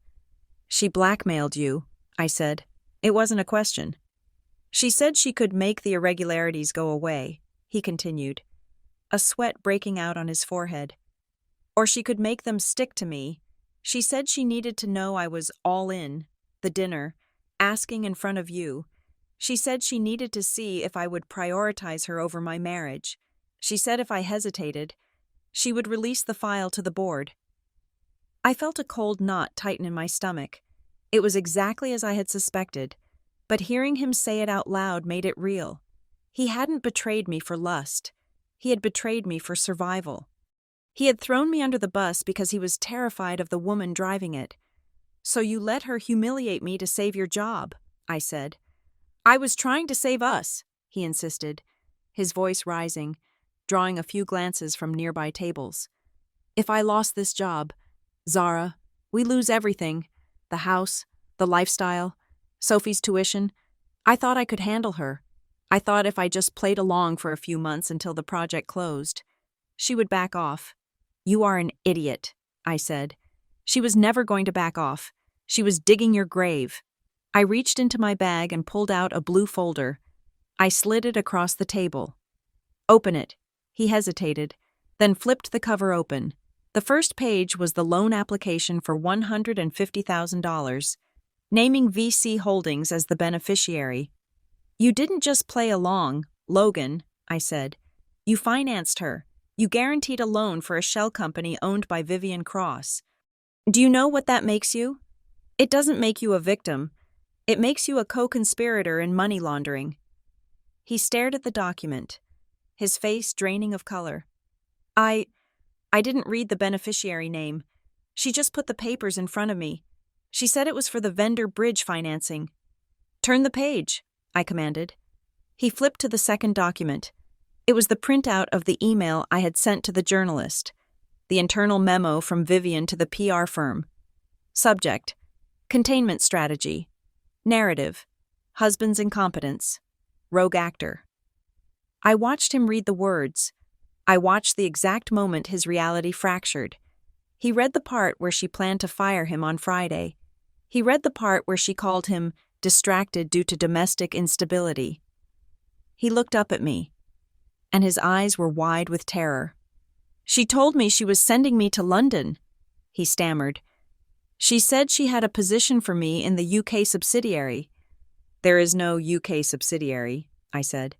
"She blackmailed you," I said. It wasn't a question. "She said she could make the irregularities go away," he continued, a sweat breaking out on his forehead. "Or she could make them stick to me. She said she needed to know I was all in, the dinner, asking in front of you. She said she needed to see if I would prioritize her over my marriage. She said if I hesitated, she would release the file to the board." I felt a cold knot tighten in my stomach. It was exactly as I had suspected, but hearing him say it out loud made it real. He hadn't betrayed me for lust. He had betrayed me for survival. He had thrown me under the bus because he was terrified of the woman driving it. "So you let her humiliate me to save your job," I said. "I was trying to save us," he insisted, his voice rising, drawing a few glances from nearby tables. "If I lost this job, Zara, we lose everything. The house, the lifestyle, Sophie's tuition. I thought I could handle her. I thought if I just played along for a few months until the project closed, she would back off." "You are an idiot," I said. She was never going to back off. She was digging your grave. I reached into my bag and pulled out a blue folder. I slid it across the table. "Open it." He hesitated, then flipped the cover open. The first page was the loan application for $150,000, naming VC Holdings as the beneficiary. "You didn't just play along, Logan," I said. "You financed her. You guaranteed a loan for a shell company owned by Vivian Cross. Do you know what that makes you? It doesn't make you a victim. It makes you a co-conspirator in money laundering." He stared at the document, his face draining of color. I didn't read the beneficiary name. She just put the papers in front of me. She said it was for the vendor bridge financing." "Turn the page," I commanded. He flipped to the second document. It was the printout of the email I had sent to the journalist, the internal memo from Vivian to the PR firm. Subject: Containment Strategy. Narrative: Husband's Incompetence. Rogue Actor. I watched him read the words. I watched the exact moment his reality fractured. He read the part where she planned to fire him on Friday. He read the part where she called him distracted due to domestic instability. He looked up at me, and his eyes were wide with terror. "She told me she was sending me to London," he stammered. "She said she had a position for me in the UK subsidiary." "There is no UK subsidiary," I said.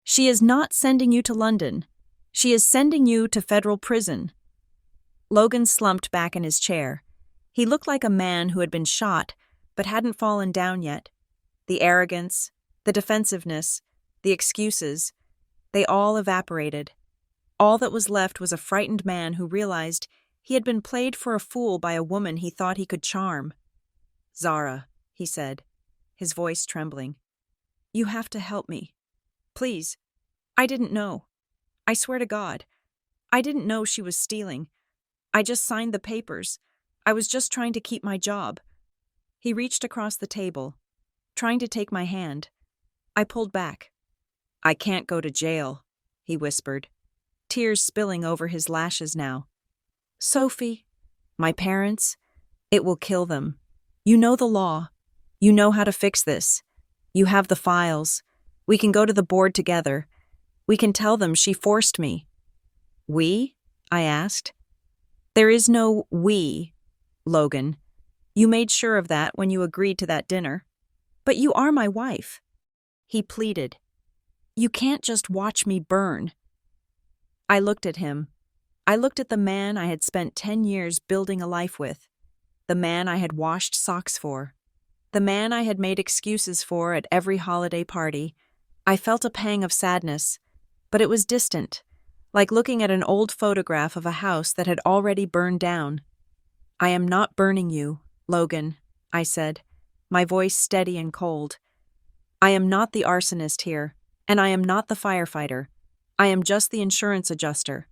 She is not sending you to London. She is sending you to federal prison." Logan slumped back in his chair. He looked like a man who had been shot, but hadn't fallen down yet. The arrogance, the defensiveness, the excuses, they all evaporated. All that was left was a frightened man who realized he had been played for a fool by a woman he thought he could charm. "Zara," he said, his voice trembling, "you have to help me. Please. I didn't know. I swear to God. I didn't know she was stealing. I just signed the papers. I was just trying to keep my job." He reached across the table, trying to take my hand. I pulled back. I can't go to jail, he whispered, tears spilling over his lashes now. Sophie, my parents, it will kill them. You know the law. You know how to fix this. You have the files. We can go to the board together. We can tell them she forced me. We? I asked. There is no we, Logan. You made sure of that when you agreed to that dinner. But you are my wife. He pleaded. You can't just watch me burn. I looked at him. I looked at the man I had spent 10 years building a life with. The man I had washed socks for. The man I had made excuses for at every holiday party. I felt a pang of sadness, but it was distant, like looking at an old photograph of a house that had already burned down. I am not burning you, Logan, I said, my voice steady and cold. I am not the arsonist here, and I am not the firefighter. I am just the insurance adjuster,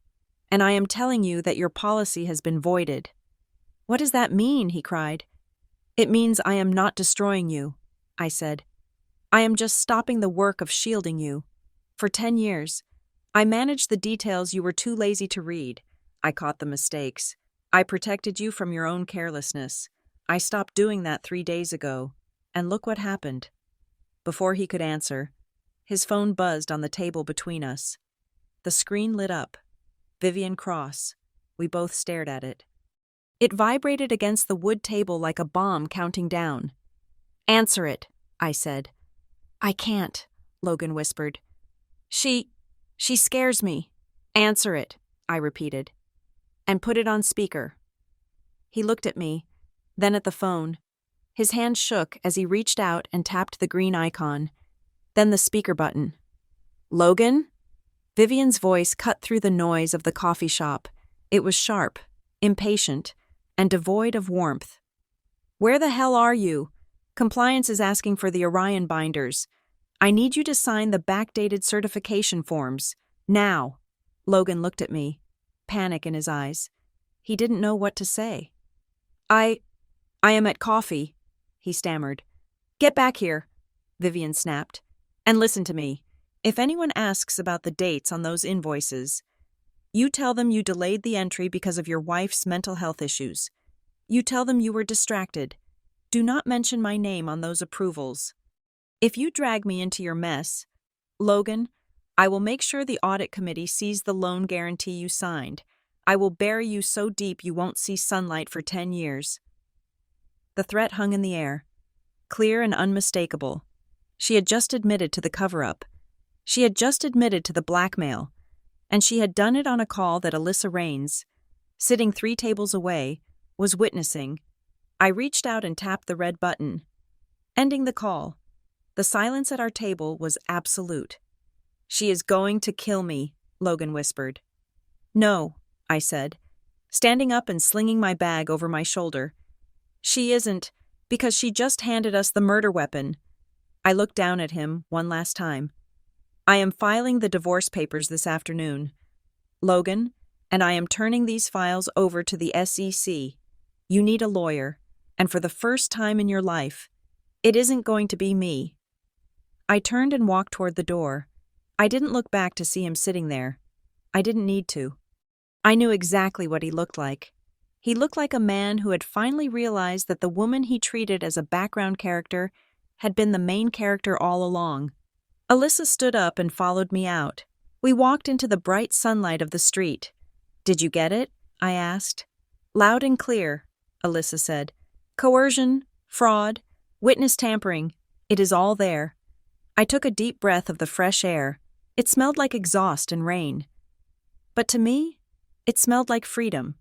and I am telling you that your policy has been voided. What does that mean? He cried. It means I am not destroying you, I said. I am just stopping the work of shielding you. For 10 years, I managed the details you were too lazy to read. I caught the mistakes. I protected you from your own carelessness. I stopped doing that 3 days ago, and look what happened. Before he could answer, his phone buzzed on the table between us. The screen lit up. Vivian Cross. We both stared at it. It vibrated against the wood table like a bomb counting down. Answer it, I said. I can't, Logan whispered. She scares me. Answer it, I repeated. And put it on speaker. He looked at me, then at the phone. His hand shook as he reached out and tapped the green icon, then the speaker button. Logan? Vivian's voice cut through the noise of the coffee shop. It was sharp, impatient, and devoid of warmth. Where the hell are you? Compliance is asking for the Orion binders. I need you to sign the backdated certification forms. Now. Logan looked at me, panic in his eyes. He didn't know what to say. I am at coffee, he stammered. Get back here, Vivian snapped. And listen to me. If anyone asks about the dates on those invoices, you tell them you delayed the entry because of your wife's mental health issues. You tell them you were distracted. Do not mention my name on those approvals. If you drag me into your mess, Logan, I will make sure the audit committee sees the loan guarantee you signed. I will bury you so deep you won't see sunlight for 10 years. The threat hung in the air, clear and unmistakable. She had just admitted to the cover-up. She had just admitted to the blackmail, and she had done it on a call that Alyssa Raines, sitting 3 tables away, was witnessing. I reached out and tapped the red button, ending the call. The silence at our table was absolute. She is going to kill me, Logan whispered. No, I said, standing up and slinging my bag over my shoulder. She isn't, because she just handed us the murder weapon. I looked down at him one last time. I am filing the divorce papers this afternoon, Logan, and I am turning these files over to the SEC. You need a lawyer, and for the first time in your life, it isn't going to be me. I turned and walked toward the door. I didn't look back to see him sitting there. I didn't need to. I knew exactly what he looked like. He looked like a man who had finally realized that the woman he treated as a background character had been the main character all along. Alyssa stood up and followed me out. We walked into the bright sunlight of the street. Did you get it? I asked. Loud and clear, Alyssa said. Coercion, fraud, witness tampering, it is all there. I took a deep breath of the fresh air. It smelled like exhaust and rain. But to me, it smelled like freedom.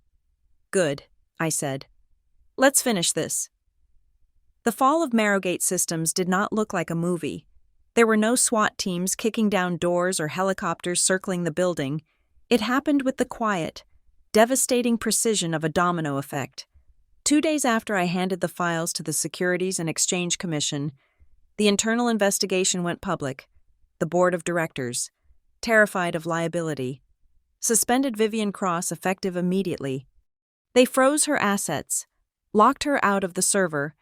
Good, I said. Let's finish this. The fall of Marrowgate Systems did not look like a movie. There were no SWAT teams kicking down doors or helicopters circling the building. It happened with the quiet, devastating precision of a domino effect. 2 days after I handed the files to the Securities and Exchange Commission, the internal investigation went public. The board of directors, terrified of liability, suspended Vivian Cross effective immediately. They froze her assets, locked her out of the server,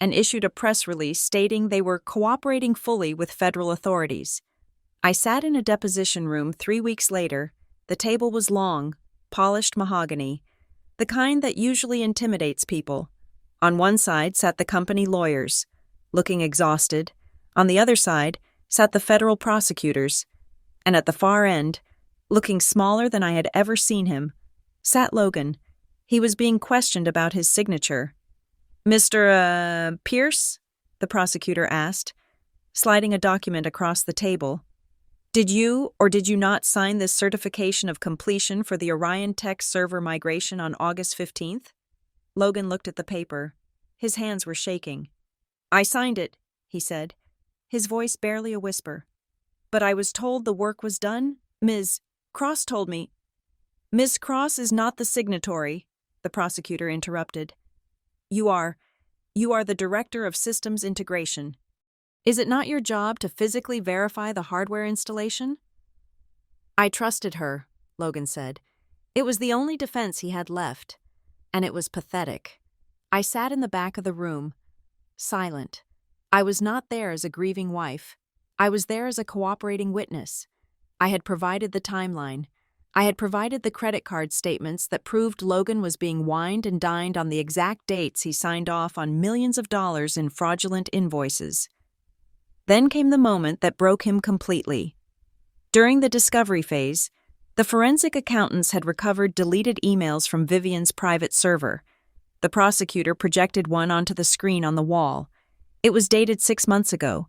and issued a press release stating they were cooperating fully with federal authorities. I sat in a deposition room 3 weeks later. The table was long, polished mahogany, the kind that usually intimidates people. On one side sat the company lawyers, looking exhausted. On the other side sat the federal prosecutors. And at the far end, looking smaller than I had ever seen him, sat Logan. He was being questioned about his signature. "Mr. Pierce?" the prosecutor asked, sliding a document across the table. "Did you or did you not sign this certification of completion for the Orion Tech server migration on August 15th? Logan looked at the paper. His hands were shaking. "I signed it," he said, his voice barely a whisper. "But I was told the work was done. Ms. Cross told me." "Miss Cross is not the signatory," the prosecutor interrupted. You are the Director of Systems Integration. Is it not your job to physically verify the hardware installation?" "I trusted her," Logan said. It was the only defense he had left, and it was pathetic. I sat in the back of the room, silent. I was not there as a grieving wife. I was there as a cooperating witness. I had provided the timeline. I had provided the credit card statements that proved Logan was being wined and dined on the exact dates he signed off on millions of dollars in fraudulent invoices. Then came the moment that broke him completely. During the discovery phase, the forensic accountants had recovered deleted emails from Vivian's private server. The prosecutor projected one onto the screen on the wall. It was dated 6 months ago.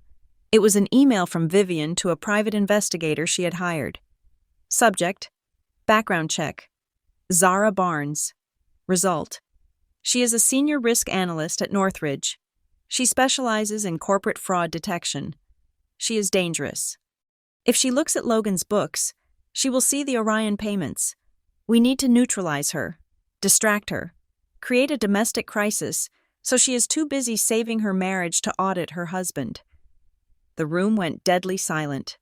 It was an email from Vivian to a private investigator she had hired. Subject: background check. Zara Barnes. Result: she is a senior risk analyst at Northridge. She specializes in corporate fraud detection. She is dangerous. If she looks at Logan's books, she will see the Orion payments. We need to neutralize her, distract her, create a domestic crisis so she is too busy saving her marriage to audit her husband. The room went deadly silent.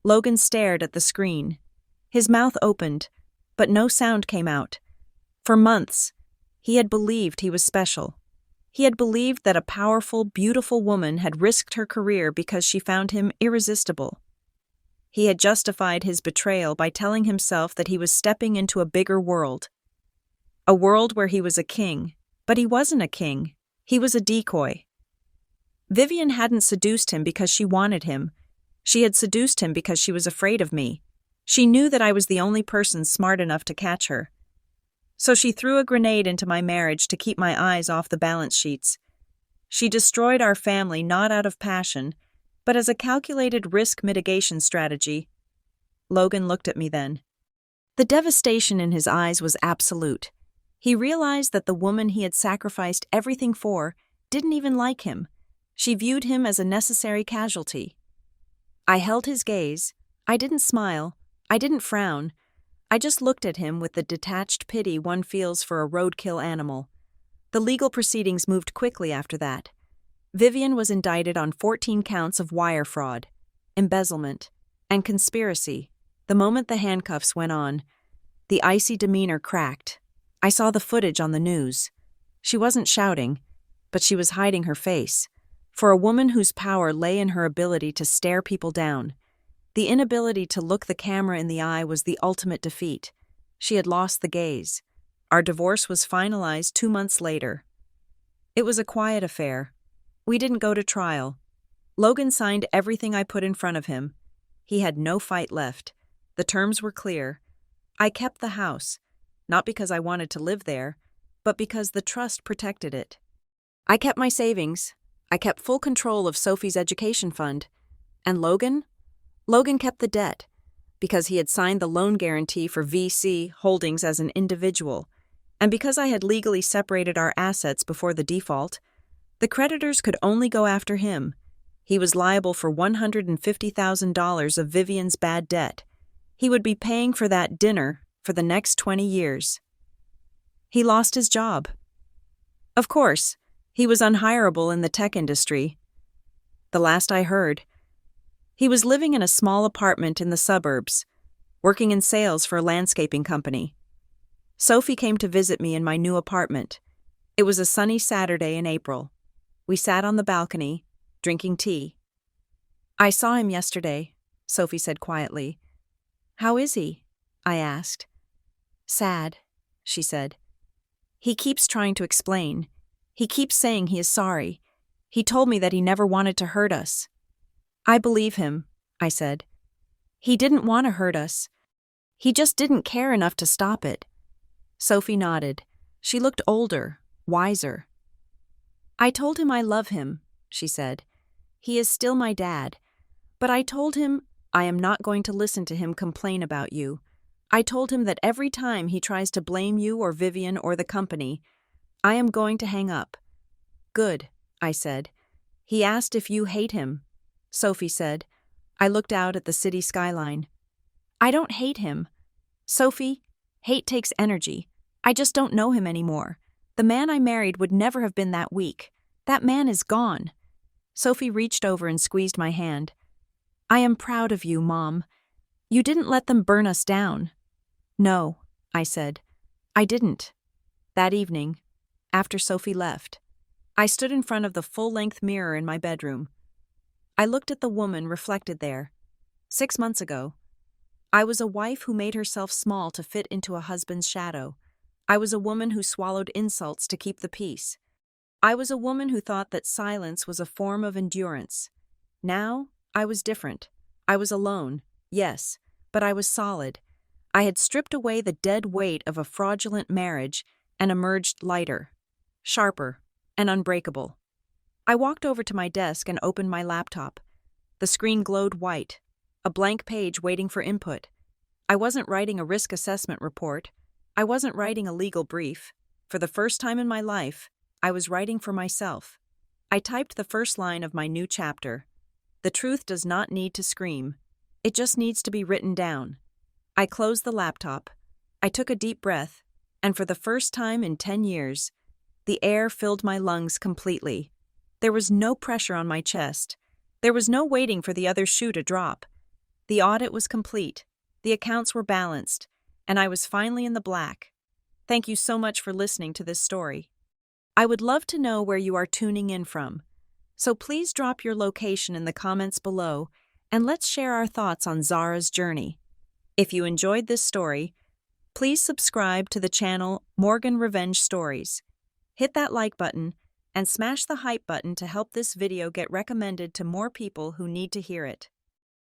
Logan stared at the screen. His mouth opened, but no sound came out. For months, he had believed he was special. He had believed that a powerful, beautiful woman had risked her career because she found him irresistible. He had justified his betrayal by telling himself that he was stepping into a bigger world. A world where he was a king, but he wasn't a king. He was a decoy. Vivian hadn't seduced him because she wanted him. She had seduced him because she was afraid of me. She knew that I was the only person smart enough to catch her. So she threw a grenade into my marriage to keep my eyes off the balance sheets. She destroyed our family not out of passion, but as a calculated risk mitigation strategy. Logan looked at me then. The devastation in his eyes was absolute. He realized that the woman he had sacrificed everything for didn't even like him. She viewed him as a necessary casualty. I held his gaze. I didn't smile. I didn't frown. I just looked at him with the detached pity one feels for a roadkill animal. The legal proceedings moved quickly after that. Vivian was indicted on 14 counts of wire fraud, embezzlement, and conspiracy. The moment the handcuffs went on, the icy demeanor cracked. I saw the footage on the news. She wasn't shouting, but she was hiding her face. For a woman whose power lay in her ability to stare people down, the inability to look the camera in the eye was the ultimate defeat. She had lost the gaze. Our divorce was finalized 2 months later. It was a quiet affair. We didn't go to trial. Logan signed everything I put in front of him. He had no fight left. The terms were clear. I kept the house, not because I wanted to live there, but because the trust protected it. I kept my savings. I kept full control of Sophie's education fund. And Logan kept the debt, because he had signed the loan guarantee for VC Holdings as an individual, and because I had legally separated our assets before the default. The creditors could only go after him. He was liable for $150,000 of Vivian's bad debt. He would be paying for that dinner for the next 20 years. He lost his job. Of course, he was unhireable in the tech industry. The last I heard, he was living in a small apartment in the suburbs, working in sales for a landscaping company. Sophie came to visit me in my new apartment. It was a sunny Saturday in April. We sat on the balcony, drinking tea. I saw him yesterday, Sophie said quietly. How is he? I asked. Sad, she said. He keeps trying to explain. He keeps saying he is sorry. He told me that he never wanted to hurt us. I believe him, I said. He didn't want to hurt us. He just didn't care enough to stop it. Sophie nodded. She looked older, wiser. I told him I love him, she said. He is still my dad. But I told him I am not going to listen to him complain about you. I told him that every time he tries to blame you or Vivian or the company, I am going to hang up. Good, I said. He asked if you hate him. Sophie said. I looked out at the city skyline. I don't hate him. Sophie, hate takes energy. I just don't know him anymore. The man I married would never have been that weak. That man is gone. Sophie reached over and squeezed my hand. I am proud of you, Mom. You didn't let them burn us down. No, I said. I didn't. That evening, after Sophie left, I stood in front of the full-length mirror in my bedroom. I looked at the woman reflected there. 6 months ago, I was a wife who made herself small to fit into a husband's shadow. I was a woman who swallowed insults to keep the peace. I was a woman who thought that silence was a form of endurance. Now, I was different. I was alone, yes, but I was solid. I had stripped away the dead weight of a fraudulent marriage and emerged lighter, sharper, and unbreakable. I walked over to my desk and opened my laptop. The screen glowed white, a blank page waiting for input. I wasn't writing a risk assessment report. I wasn't writing a legal brief. For the first time in my life, I was writing for myself. I typed the first line of my new chapter. The truth does not need to scream. It just needs to be written down. I closed the laptop. I took a deep breath, and for the first time in 10 years, the air filled my lungs completely. There was no pressure on my chest. There was no waiting for the other shoe to drop. The audit was complete. The accounts were balanced, and I was finally in the black. Thank you so much for listening to this story. I would love to know where you are tuning in from, so please drop your location in the comments below, and let's share our thoughts on Zara's journey. If you enjoyed this story, please subscribe to the channel Morgan Revenge Stories. Hit that like button and smash the hype button to help this video get recommended to more people who need to hear it.